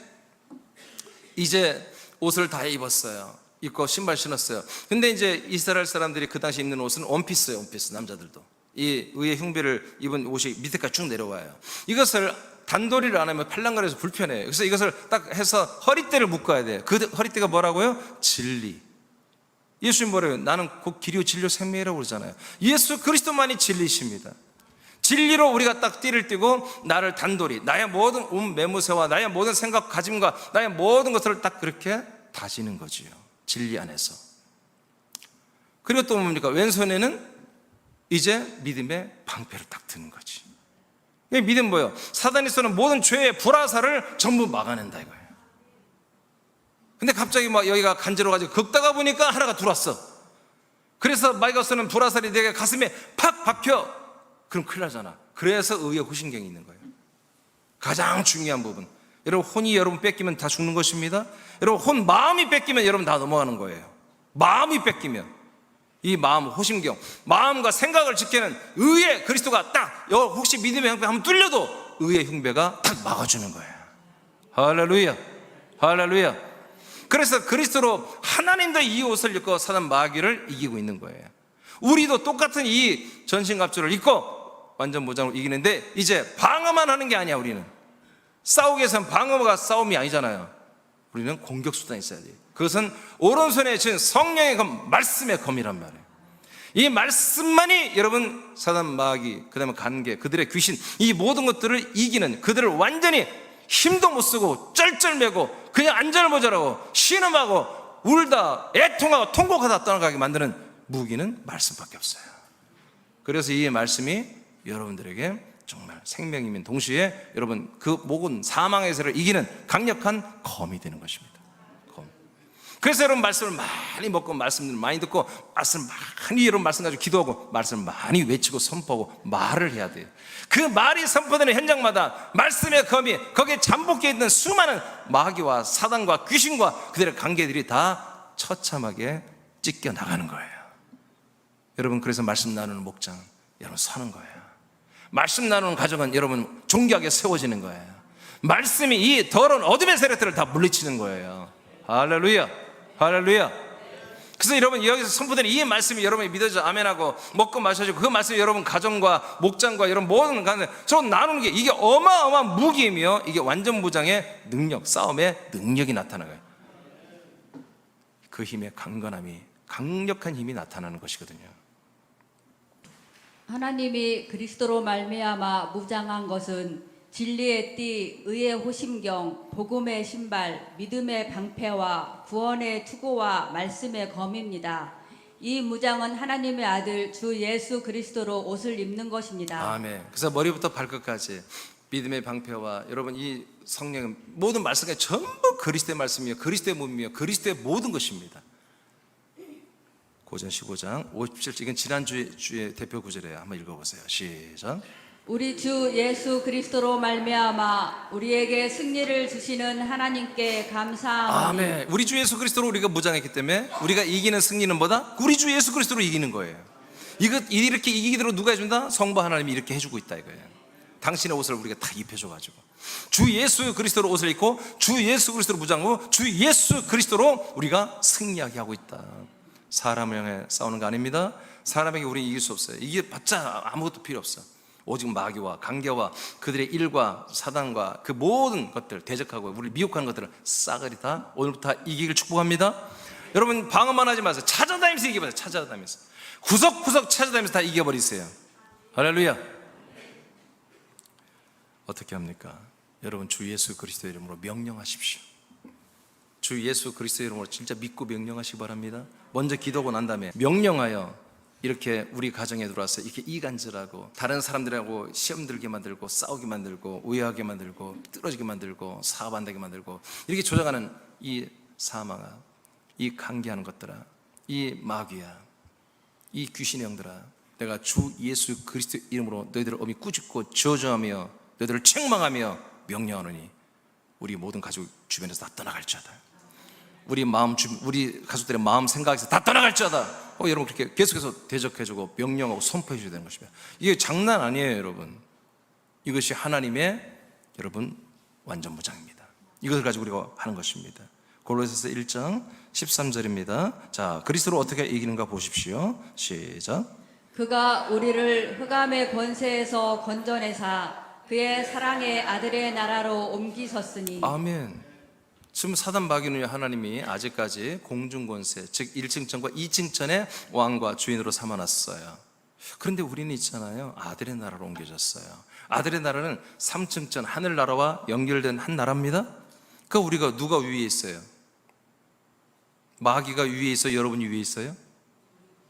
옷을 다 입었어요. 입고 신발 신었어요. 근데 이제 이스라엘 사람들이 그 당시 입는 옷은 원피스예요. 원피스. 남자들도 이 의의 흉배를 입은 옷이 밑에까지 쭉 내려와요. 이것을 단도리를 안 하면 팔랑거려서 불편해요. 그래서 이것을 딱 해서 허리띠를 묶어야 돼요. 그 허리띠가 뭐라고요? 진리. 예수님 뭐래요? 나는 곧 길이요 진리요 생명이라고 그러잖아요. 예수 그리스도만이 진리십니다. 진리로 우리가 딱 띠를 띠고 나를 단돌이 나의 모든 매무새와 나의 모든 생각 가짐과 나의 모든 것들을 딱 그렇게 다지는 거지요. 진리 안에서. 그리고 또 뭡니까? 왼손에는 이제 믿음의 방패를 딱 드는 거지. 이 믿음 뭐예요? 사단이 쏘는 모든 죄의 불화살을 전부 막아낸다 이거예요. 근데 갑자기 막 여기가 간지러워가지고 긁다가 보니까 하나가 들어왔어. 그래서 마귀가 쏘는 불화살이 내게 가슴에 팍 박혀. 그럼 큰일 나잖아. 그래서 의의 후신경이 있는 거예요. 가장 중요한 부분. 여러분, 혼이 여러분 뺏기면 다 죽는 것입니다. 여러분, 혼 마음이 뺏기면 여러분 다 넘어가는 거예요. 마음이 뺏기면 이 마음, 호심경, 마음과 생각을 지키는 의의 그리스도가 딱 혹시 믿음의 흉배 한번 뚫려도 의의 흉배가 딱 막아주는 거예요. 할렐루야, 할렐루야. 그래서 그리스도로 하나님도 이 옷을 입고 사단 마귀를 이기고 있는 거예요. 우리도 똑같은 이 전신갑주를 입고 완전 무장으로 이기는데 이제 방어만 하는 게 아니야. 우리는 싸우기 위해서는 방어가 싸움이 아니잖아요. 우리는 공격 수단이 있어야 돼요. 그것은 오른손에 쥔 성령의 검, 말씀의 검이란 말이에요. 이 말씀만이 여러분 사단 마귀, 그 다음에 관계, 그들의 귀신, 이 모든 것들을 이기는, 그들을 완전히 힘도 못 쓰고 쩔쩔매고 그냥 안절모절하고 신음하고 울다 애통하고 통곡하다 떠나가게 만드는 무기는 말씀밖에 없어요. 그래서 이 말씀이 여러분들에게 정말 생명이면 동시에 여러분 그 모든 사망에서를 이기는 강력한 검이 되는 것입니다. 검. 그래서 여러분 말씀을 많이 먹고 말씀을 많이 듣고 말씀 많이 여러분 말씀 가지고 기도하고 말씀을 많이 외치고 선포하고 말을 해야 돼요. 그 말이 선포되는 현장마다 말씀의 검이 거기에 잠복해 있는 수많은 마귀와 사단과 귀신과 그들의 관계들이 다 처참하게 찢겨 나가는 거예요. 여러분, 그래서 말씀 나누는 목장 여러분 서는 거예요. 말씀 나누는 가정은 여러분 존귀하게 세워지는 거예요. 말씀이 이 더러운 어둠의 세력들을 다 물리치는 거예요. 할렐루야, 할렐루야. 그래서 여러분 여기서 선포되는 이 말씀이 여러분이 믿어져 아멘하고 먹고 마셔지고 그 말씀이 여러분 가정과 목장과 여러분 모든 가정 저 나누는 게 이게 어마어마한 무기이며 이게 완전 무장의 능력, 싸움의 능력이 나타나요. 그 힘의 강건함이 강력한 힘이 나타나는 것이거든요. 하나님이 그리스도로 말미암아 무장한 것은 진리의 띠, 의의 호심경, 복음의 신발, 믿음의 방패와 구원의 투구와 말씀의 검입니다. 이 무장은 하나님의 아들 주 예수 그리스도로 옷을 입는 것입니다. 아멘. 그래서 머리부터 발끝까지 믿음의 방패와 여러분 이 성령의 모든 말씀이 전부 그리스도의 말씀이며 그리스도의 몸이며 그리스도의 모든 것입니다. 고전 15장 57절, 이건 지난주의 대표 구절이에요. 한번 읽어보세요. 시작. 우리 주 예수 그리스도로 말미암아 우리에게 승리를 주시는 하나님께 감사하오니. 아멘. 우리 주 예수 그리스도로 우리가 무장했기 때문에 우리가 이기는 승리는 뭐다? 우리 주 예수 그리스도로 이기는 거예요. 이렇게 이기도록 누가 해준다? 성부 하나님이 이렇게 해주고 있다 이거예요. 당신의 옷을 우리가 다 입혀줘가지고 주 예수 그리스도로 옷을 입고 주 예수 그리스도로 무장하고 주 예수 그리스도로 우리가 승리하게 하고 있다. 사람을 향해 싸우는 거 아닙니다. 사람에게 우리는 이길 수 없어요. 이게 봤자 아무것도 필요 없어. 오직 마귀와 관계와 그들의 일과 사단과 그 모든 것들 대적하고 우리를 미혹하는 것들을 싸그리 다 오늘부터 다 이기길 축복합니다. 여러분 방어만 하지 마세요. 찾아다니면서 이겨보세요. 찾아다니면서 구석구석 찾아다니면서 다 이겨버리세요. 할렐루야. 어떻게 합니까? 여러분 주 예수 그리스도의 이름으로 명령하십시오. 주 예수 그리스도의 이름으로 진짜 믿고 명령하시기 바랍니다. 먼저 기도하고 난 다음에 명령하여 이렇게 우리 가정에 들어와서 이렇게 이간질하고 다른 사람들하고 시험 들게 만들고 싸우게 만들고 오해하게 만들고 떨어지게 만들고 사업 안 되게 만들고 이렇게 조장하는 이 사망아, 이 관계하는 것들아, 이 마귀야, 이 귀신의 영들아, 내가 주 예수 그리스도 이름으로 너희들을 엄히 꾸짖고 저주하며 너희들을 책망하며 명령하노니 우리 모든 가족 주변에서 다 떠나갈지어다. 우리 가족들의 마음 생각에서 다 떠나갈지어다. 여러분 그렇게 계속해서 대적해주고 명령하고 선포해줘야 되는 것입니다. 이게 장난 아니에요, 여러분. 이것이 하나님의 여러분 완전 무장입니다. 이것을 가지고 우리가 하는 것입니다. 골로새서 1장 13절입니다. 자, 그리스도로 어떻게 이기는가 보십시오. 시작. 그가 우리를 흑암의 권세에서 건져내사 그의 사랑의 아들의 나라로 옮기셨으니. 아멘. 지금 사단 마귀는 하나님이 아직까지 공중권세, 즉 1층천과 2층천의 왕과 주인으로 삼아놨어요. 그런데 우리는 있잖아요, 아들의 나라로 옮겨졌어요. 아들의 나라는 3층 전 하늘나라와 연결된 한 나라입니다. 그러니까 우리가 누가 위에 있어요? 마귀가 위에 있어요? 여러분이 위에 있어요?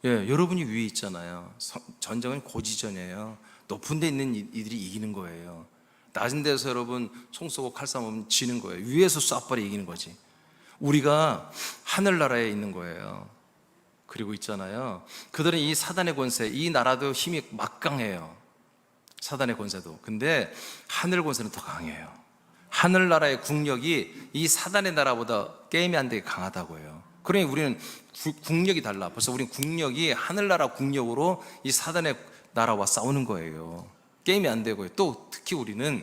예, 여러분이 위에 있잖아요. 전쟁은 고지전이에요. 높은 데 있는 이들이 이기는 거예요. 낮은 데서 여러분 총 쏘고 칼 쏴보면 지는 거예요. 위에서 쏴버려 이기는 거지. 우리가 하늘나라에 있는 거예요. 그리고 있잖아요, 그들은 이 사단의 권세, 이 나라도 힘이 막강해요. 사단의 권세도. 근데 하늘 권세는 더 강해요. 하늘나라의 국력이 이 사단의 나라보다 게임이 안 되게 강하다고 해요. 그러니 우리는 국력이 달라. 벌써 우리는 국력이 하늘나라 국력으로 이 사단의 나라와 싸우는 거예요. 게임이 안 되고요. 또 특히 우리는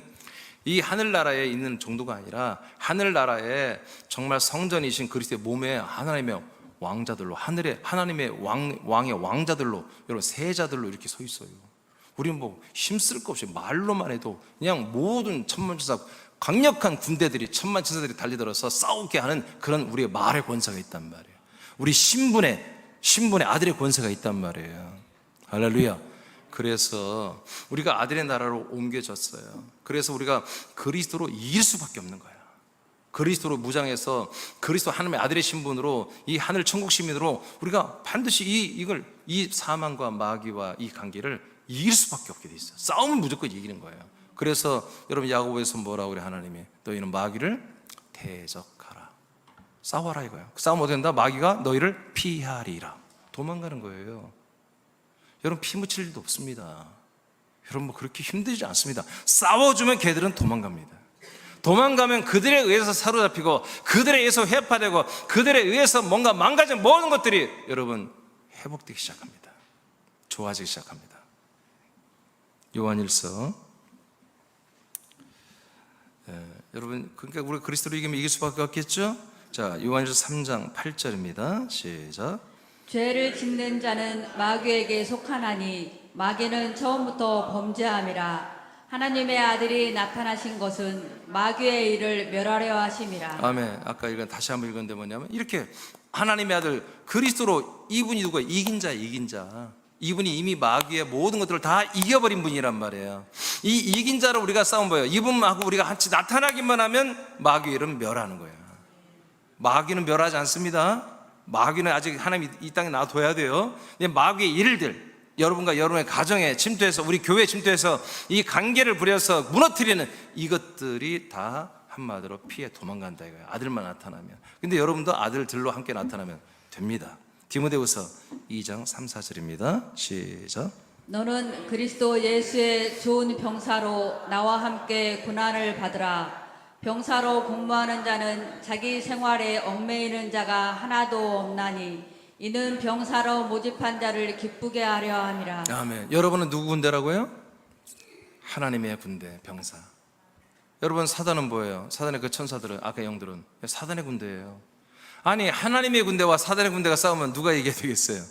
이 하늘나라에 있는 정도가 아니라 하늘나라에 정말 성전이신 그리스도의 몸에 하나님의 왕자들로, 하늘에 하나님의 왕의 왕자들로, 여러분 세자들로 이렇게 서 있어요. 우리는 뭐 힘쓸 거 없이 말로만 해도 그냥 모든 천만천사, 강력한 군대들이, 천만천사들이 달리들어서 싸우게 하는 그런 우리의 말의 권세가 있단 말이에요. 우리 신분의 아들의 권세가 있단 말이에요. 할렐루야. 그래서 우리가 아들의 나라로 옮겨졌어요. 그래서 우리가 그리스도로 이길 수밖에 없는 거예요. 그리스도로 무장해서 그리스도 하나님의 아들의 신분으로, 이 하늘 천국 시민으로 우리가 반드시 이 사망과 마귀와 이 관계를 이길 수밖에 없게 돼 있어요. 싸움은 무조건 이기는 거예요. 그래서 여러분 야고보에서 뭐라고 그래? 하나님이 너희는 마귀를 대적하라, 싸워라 이거예요. 싸움 어떻게 된다? 마귀가 너희를 피하리라. 도망가는 거예요. 여러분 피 묻힐 일도 없습니다. 여러분 뭐 그렇게 힘들지 않습니다. 싸워주면 걔들은 도망갑니다. 도망가면 그들에 의해서 사로잡히고, 그들에 의해서 회파되고, 그들에 의해서 뭔가 망가진 모든 것들이 여러분 회복되기 시작합니다. 좋아지기 시작합니다. 요한일서, 여러분 그러니까 우리 그리스도로 이기면 이길 수밖에 없겠죠. 자, 요한일서 3장 8절입니다. 시작. 죄를 짓는 자는 마귀에게 속하나니 마귀는 처음부터 범죄함이라. 하나님의 아들이 나타나신 것은 마귀의 일을 멸하려 하심이라. 아멘. 아까 이건 다시 한번 읽었는데 뭐냐면, 이렇게 하나님의 아들 그리스도로, 이분이 누구예요? 이긴 자. 이분이 이미 마귀의 모든 것들을 다 이겨버린 분이란 말이에요. 이 이긴 자로 우리가 싸운 거예요. 이분하고 우리가 같이 나타나기만 하면 마귀의 일은 멸하는 거예요. 마귀는 멸하지 않습니다. 마귀는 아직 하나님이 이 땅에 놔둬야 돼요. 근데 마귀의 일들, 여러분과 여러분의 가정에 침투해서, 우리 교회에 침투해서 이 관계를 부려서 무너뜨리는 이것들이 다 한마디로 피해 도망간다 이거예요. 아들만 나타나면. 근데 여러분도 아들들로 함께 나타나면 됩니다. 디모데후서 2장 3, 4절입니다. 시작. 너는 그리스도 예수의 좋은 병사로 나와 함께 고난을 받으라. 병사로 공무하는 자는 자기 생활에 얽매이는 자가 하나도 없나니 이는 병사로 모집한 자를 기쁘게 하려 함이라. 아멘. 여러분은 누구 군대라고요? 하나님의 군대, 병사. 여러분 사단은 뭐예요? 사단의 그 천사들은, 악의 영들은 사단의 군대예요. 아니 하나님의 군대와 사단의 군대가 싸우면 누가 이겨야 되겠어요?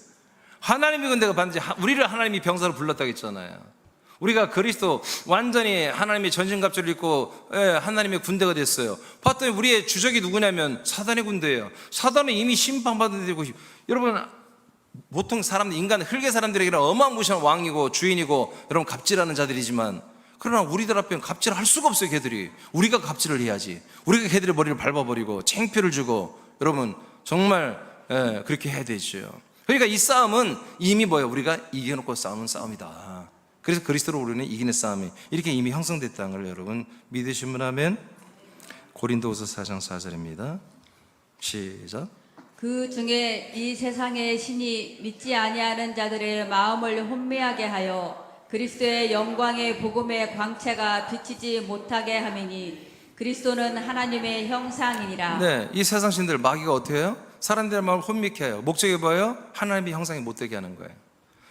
하나님의 군대가 반드시, 우리를 하나님이 병사로 불렀다고 했잖아요. 우리가 그리스도 완전히 하나님의 전신갑주를 입고 하나님의 군대가 됐어요. 봤더니 우리의 주적이 누구냐면 사단의 군대예요. 사단은 이미 심판받은 데고, 여러분 보통 사람들, 인간 흙의 사람들에게는 어마무시한 왕이고 주인이고 여러분 갑질하는 자들이지만, 그러나 우리들 앞에는 갑질을 할 수가 없어요. 걔들이. 우리가 갑질을 해야지. 우리가 걔들의 머리를 밟아버리고 창피를 주고, 여러분 정말 그렇게 해야 되죠. 그러니까 이 싸움은 이미 뭐예요? 우리가 이겨놓고 싸우는 싸움이다. 그래서 그리스도로 우리는 이기는 싸움이 이렇게 이미 형성됐다는 걸 여러분 믿으시면 하면, 고린도후서 4장 4절입니다. 시작. 그 중에 이 세상의 신이 믿지 아니하는 자들의 마음을 혼미하게 하여 그리스도의 영광의 복음의 광채가 비치지 못하게 함이니 그리스도는 하나님의 형상이니라. 네, 이 세상 신들 마귀가 어떻게 해요? 사람들의 마음을 혼미케 해요. 목적이 뭐예요? 하나님의 형상이 못되게 하는 거예요.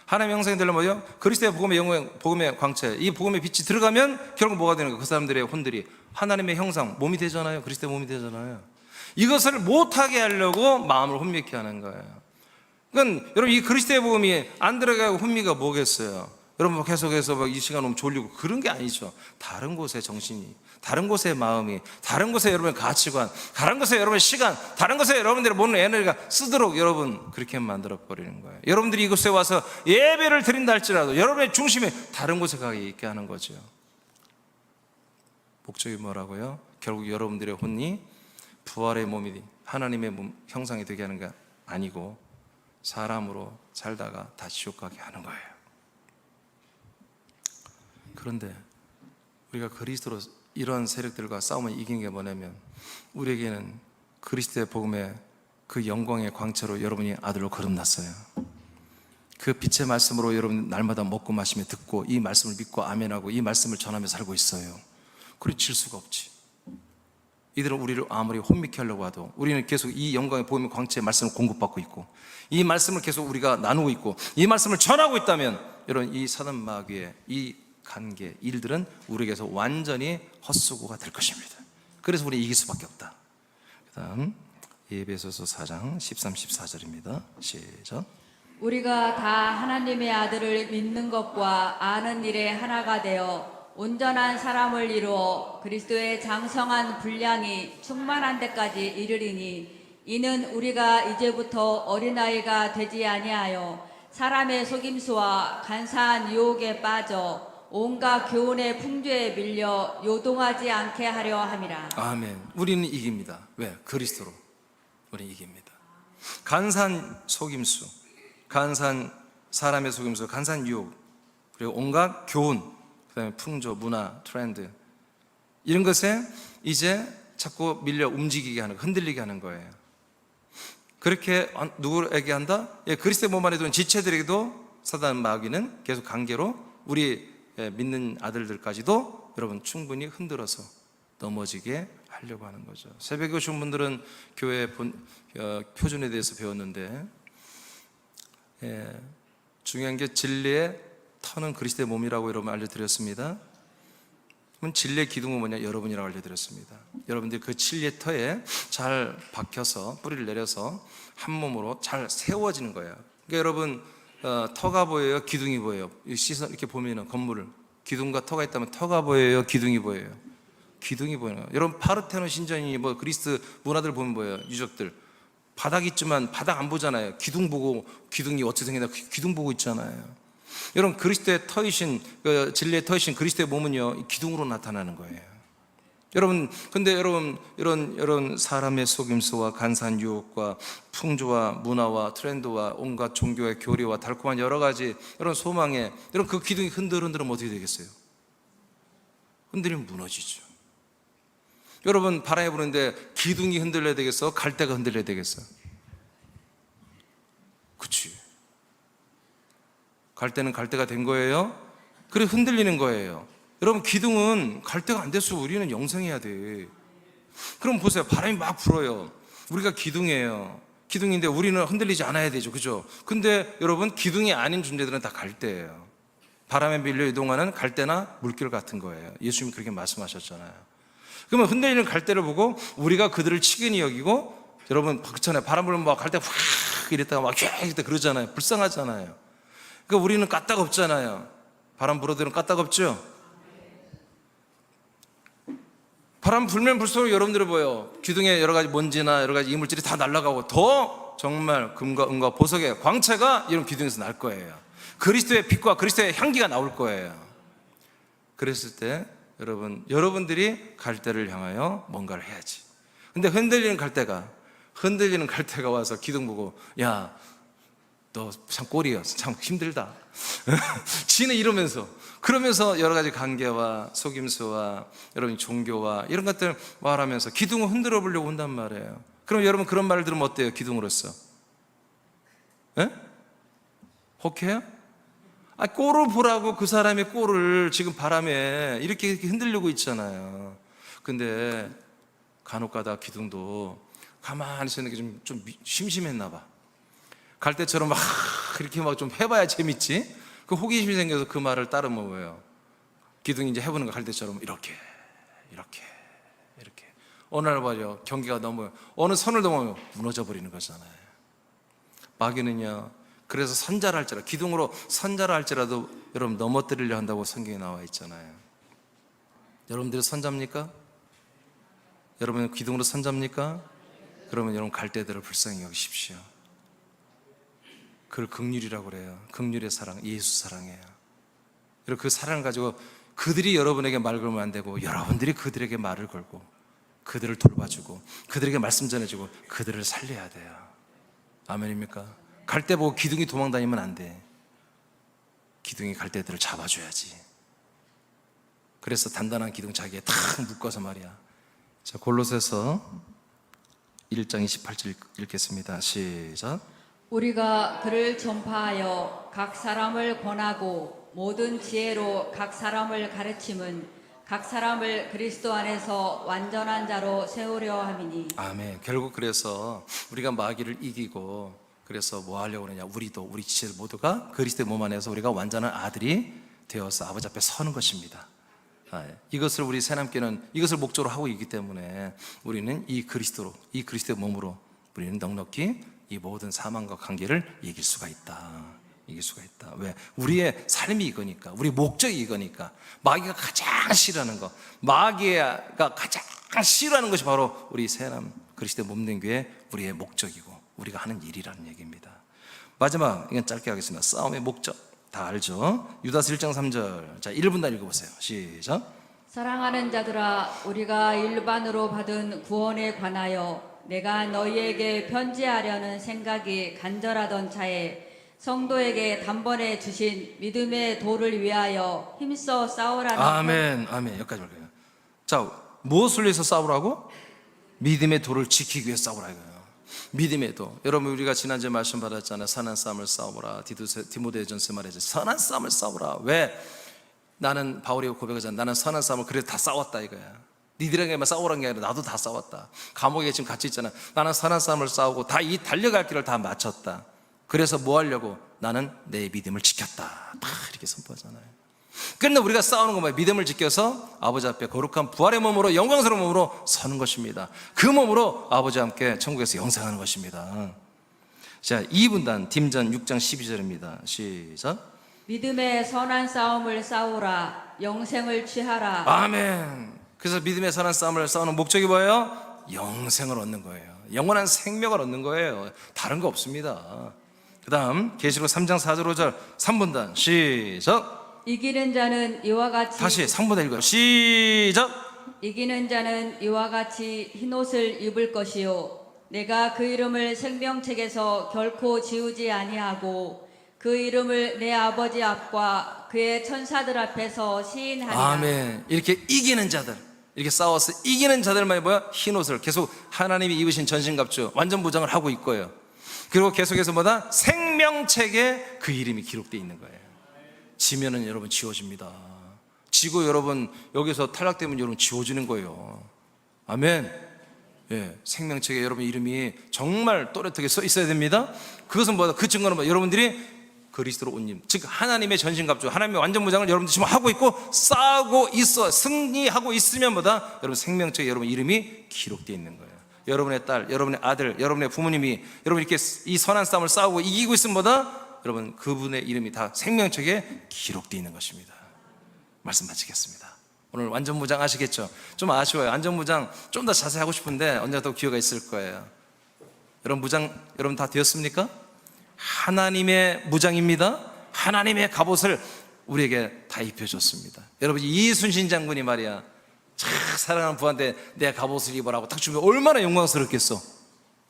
하나님의 형상이 되려면 뭐예요? 그리스도의 복음의 영광, 복음의 광채, 이 복음의 빛이 들어가면 결국 뭐가 되는 거예요? 그 사람들의 혼들이 하나님의 형상, 몸이 되잖아요. 그리스도의 몸이 되잖아요. 이것을 못하게 하려고 마음을 혼미케 하는 거예요. 그러니까 여러분 이 그리스도의 복음이 안 들어가고 혼미가 뭐겠어요? 여러분 계속해서 막 이 시간 오면 졸리고 그런 게 아니죠. 다른 곳에 정신이, 다른 곳에 마음이, 다른 곳에 여러분의 가치관, 다른 곳에 여러분의 시간, 다른 곳에 여러분들의 모든 에너지가 쓰도록 여러분 그렇게 만들어 버리는 거예요. 여러분들이 이곳에 와서 예배를 드린다 할지라도 여러분의 중심이 다른 곳에 가게 있게 하는 거죠. 목적이 뭐라고요? 결국 여러분들의 혼이 부활의 몸이 하나님의 몸 형상이 되게 하는 게 아니고 사람으로 살다가 다 지옥 가게 하는 거예요. 그런데 우리가 그리스도로 이런 세력들과 싸움을 이긴 게 뭐냐면 우리에게는 그리스도의 복음의 그 영광의 광채로 여러분이 아들로 거듭났어요. 그 빛의 말씀으로 여러분 날마다 먹고 마시며 듣고 이 말씀을 믿고 아멘하고 이 말씀을 전하며 살고 있어요. 그리 질 수가 없지. 이들은 우리를 아무리 혼미케 하려고 해도 우리는 계속 이 영광의 복음의 광채의 말씀을 공급받고 있고 이 말씀을 계속 우리가 나누고 있고 이 말씀을 전하고 있다면 여러분 이 사단 마귀의 이 관계 일들은 우리에게서 완전히 헛수고가 될 것입니다. 그래서 우리 이길 수밖에 없다. 그 다음 에베소서 4장 13, 14절입니다. 시작. 우리가 다 하나님의 아들을 믿는 것과 아는 일에 하나가 되어 온전한 사람을 이루어 그리스도의 장성한 분량이 충만한 데까지 이르리니 이는 우리가 이제부터 어린아이가 되지 아니하여 사람의 속임수와 간사한 유혹에 빠져 온갖 교훈의 풍조에 밀려 요동하지 않게 하려 함이라. 아멘. 우리는 이깁니다. 왜? 그리스도로 우리는 이깁니다. 간사한 속임수, 간사한 사람의 속임수, 간사한 유혹, 그리고 온갖 교훈, 그 다음에 풍조, 문화, 트렌드 이런 것에 이제 자꾸 밀려 움직이게 하는, 흔들리게 하는 거예요. 그렇게 누구에게 한다? 예, 그리스도의 몸 안에 들어온 지체들에게도 사단 마귀는 계속 관계로 우리 믿는 아들들까지도 여러분 충분히 흔들어서 넘어지게 하려고 하는 거죠. 새벽에 오신 분들은 교회 표준에 대해서 배웠는데 중요한 게 진리의 터는 그리스도의 몸이라고 여러분 알려드렸습니다. 그럼 진리의 기둥은 뭐냐? 여러분이라고 알려드렸습니다. 여러분들이 그 진리의 터에 잘 박혀서 뿌리를 내려서 한 몸으로 잘 세워지는 거예요. 그러니까 여러분 터가 보여요? 기둥이 보여요? 시선 이렇게 보면은 건물을 기둥과 터가 있다면 터가 보여요? 기둥이 보여요? 기둥이 보여요. 여러분 파르테논 신전이 뭐 그리스 문화들 보면 뭐예요? 유적들 바닥 있지만 바닥 안 보잖아요. 기둥 보고 기둥이 어떻게 생겼나 기둥 보고 있잖아요. 여러분 그리스도의 터이신 진리의 터이신 그리스도의 몸은요 기둥으로 나타나는 거예요. 여러분 근데 여러분 이런 사람의 속임수와 간사한 유혹과 풍조와 문화와 트렌드와 온갖 종교의 교리와 달콤한 여러 가지 이런 소망에 여러분 그 기둥이 흔들흔들면 어떻게 되겠어요? 흔들리면 무너지죠. 여러분 바람이 부는데 기둥이 흔들려야 되겠어? 갈대가 흔들려야 되겠어? 그치. 갈대는 갈대가 된 거예요. 그래 흔들리는 거예요. 여러분 기둥은 갈대가 안 됐어. 우리는 영성해야 돼. 그럼 보세요. 바람이 막 불어요. 우리가 기둥이에요. 기둥인데 우리는 흔들리지 않아야 되죠. 그죠? 근데 여러분 기둥이 아닌 존재들은 다 갈대예요. 바람에 밀려 이동하는 갈대나 물결 같은 거예요. 예수님이 그렇게 말씀하셨잖아요. 그러면 흔들리는 갈대를 보고 우리가 그들을 치근히 여기고 여러분 그렇잖아요. 바람 불면 막 갈대 확 이랬다가 막 이랬다 그러잖아요. 불쌍하잖아요. 그러니까 우리는 까딱없잖아요. 바람 불어들은 까딱없죠? 바람 불면 불수록 여러분들이 보여. 기둥에 여러 가지 먼지나 여러 가지 이물질이 다 날아가고 더 정말 금과 은과 보석의 광채가 이런 기둥에서 날 거예요. 그리스도의 빛과 그리스도의 향기가 나올 거예요. 그랬을 때 여러분들이 갈대를 향하여 뭔가를 해야지. 근데 흔들리는 갈대가 와서 기둥 보고 야, 너 참 꼴이었어. 참 힘들다. 지는 이러면서 그러면서 여러 가지 관계와 속임수와 여러분 종교와 이런 것들 말하면서 기둥을 흔들어 보려고 한단 말이에요. 그럼 여러분 그런 말을 들으면 어때요? 기둥으로서 예? 혹해요? 꼴을 보라고 그 사람의 꼴을 지금 바람에 이렇게 흔들리고 있잖아요. 근데 간혹 가다 기둥도 가만히 서 있는 게 좀 심심했나 봐. 갈 때처럼 막 이렇게 막 좀 해봐야 재밌지. 그 호기심이 생겨서 그 말을 따르면 뭐예요? 기둥이 이제 해보는 거 갈 때처럼 이렇게 어느 날 봐요. 경기가 너무 어느 선을 넘으면 무너져 버리는 거잖아요. 마귀는요 그래서 선자를 할지라도, 기둥으로 선자를 할지라도 여러분 넘어뜨리려 한다고 성경에 나와 있잖아요. 여러분들이 선자입니까? 여러분 기둥으로 선자입니까? 그러면 여러분 갈대들을 불쌍히 여기십시오. 그걸 긍휼이라고 그래요. 긍휼의 사랑, 예수 사랑이에요. 그리고 그 사랑을 가지고 그들이 여러분에게 말 걸면 안 되고 여러분들이 그들에게 말을 걸고 그들을 돌봐주고 그들에게 말씀 전해주고 그들을 살려야 돼요. 아멘입니까? 갈대 보고 기둥이 도망다니면 안 돼. 기둥이 갈대들을 잡아줘야지. 그래서 단단한 기둥 자기에 탁 묶어서 말이야. 자, 골로새서 1장 28절 읽겠습니다. 시작. 우리가 그를 전파하여 각 사람을 권하고 모든 지혜로 각 사람을 가르침은 각 사람을 그리스도 안에서 완전한 자로 세우려 함이니. 아멘. 결국 그래서 우리가 마귀를 이기고 그래서 뭐 하려고 그러냐, 우리도 우리 지체들 모두가 그리스도의 몸 안에서 우리가 완전한 아들이 되어서 아버지 앞에 서는 것입니다. 이것을 우리 새남교는 이것을 목적으로 하고 있기 때문에 우리는 이 그리스도의 몸으로 우리는 넉넉히 이 모든 사망과 관계를 이길 수가 있다. 이길 수가 있다. 왜? 우리의 삶이 이거니까, 우리 목적이 이거니까. 마귀가 가장 싫어하는 거, 마귀가 가장 싫어하는 것이 바로 우리 새남 그리스도의 몸된 교회 우리의 목적이고 우리가 하는 일이라는 얘기입니다. 마지막, 이건 짧게 하겠습니다. 싸움의 목적 다 알죠? 유다서 1장 3절. 자, 1분 읽어보세요. 시작. 사랑하는 자들아, 우리가 일반으로 받은 구원에 관하여 내가 너희에게 편지하려는 생각이 간절하던 차에 성도에게 단번에 주신 믿음의 도를 위하여 힘써 싸우라는. 아멘. 아멘. 여기까지 볼게요. 자, 무엇을 위해서 싸우라고? 믿음의 도를 지키기 위해 싸우라 이거예요. 믿음의 도. 여러분, 우리가 지난주에 말씀 받았잖아요. 선한 싸움을 싸우라. 디모데전서 말이죠. 선한 싸움을 싸우라. 왜? 나는 바울이 고백하잖아. 나는 선한 싸움을 그래도 다 싸웠다 이거야. 니들에게만 싸우라는 게 아니라 나도 다 싸웠다. 감옥에 지금 갇혀 있잖아. 나는 선한 싸움을 싸우고 다 이 달려갈 길을 다 마쳤다. 그래서 뭐 하려고? 나는 내 믿음을 지켰다. 다 이렇게 선포하잖아요. 그런데 우리가 싸우는 건 뭐예요? 믿음을 지켜서 아버지 앞에 거룩한 부활의 몸으로, 영광스러운 몸으로 서는 것입니다. 그 몸으로 아버지와 함께 천국에서 영생하는 것입니다. 자, 2분단 딤전 6장 12절입니다. 시작. 믿음의 선한 싸움을 싸우라. 영생을 취하라. 아멘. 그래서 믿음의 선한 싸움을 싸우는 목적이 뭐예요? 영생을 얻는 거예요. 영원한 생명을 얻는 거예요. 다른 거 없습니다. 그 다음 계시록 3장 4절 5절 3분단 시작. 이기는 자는 이와 같이. 다시 3분단 읽어요. 시작. 이기는 자는 이와 같이 흰옷을 입을 것이요 내가 그 이름을 생명책에서 결코 지우지 아니하고 그 이름을 내 아버지 앞과 그의 천사들 앞에서 시인하리라. 아멘. 이렇게 이기는 자들, 이렇게 싸워서 이기는 자들만이 뭐야? 흰옷을 계속 하나님이 입으신 전신갑주 완전 무장을 하고 있고요. 그리고 계속해서 뭐다? 생명책에 그 이름이 기록되어 있는 거예요. 지면은 여러분 지워집니다. 지고 여러분 여기서 탈락되면 여러분 지워지는 거예요. 아멘. 예, 생명책에 여러분 이름이 정말 또렷하게 써 있어야 됩니다. 그것은 뭐다? 그 증거는 뭐다? 여러분들이 그리스도로 온 님, 즉 하나님의 전신갑주, 하나님의 완전 무장을 여러분들 지금 하고 있고 싸우고 있어, 승리하고 있으면 뭐다? 여러분 생명책에 여러분 이름이 기록되어 있는 거예요. 여러분의 딸, 여러분의 아들, 여러분의 부모님이 여러분 이렇게 이 선한 싸움을 싸우고 이기고 있으면 뭐다? 여러분 그분의 이름이 다 생명책에 기록되어 있는 것입니다. 말씀 마치겠습니다. 오늘 완전 무장 아시겠죠? 좀 아쉬워요. 완전 무장 좀 더 자세히 하고 싶은데 언제가 또 기회가 있을 거예요. 여러분 무장 여러분 다 되었습니까? 하나님의 무장입니다. 하나님의 갑옷을 우리에게 다 입혀줬습니다. 여러분 이순신 장군이 말이야, 참 사랑하는 부하한테 내 갑옷을 입어라고 딱 주면 얼마나 영광스럽겠어.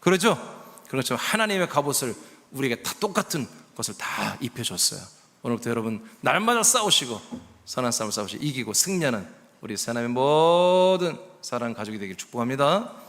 그렇죠? 그렇죠. 하나님의 갑옷을 우리에게 다 똑같은 것을 다 입혀줬어요. 오늘부터 여러분 날마다 싸우시고 선한 싸움을 싸우시고 이기고 승리하는 우리 새하나님의 모든 사랑하는 가족이 되길 축복합니다.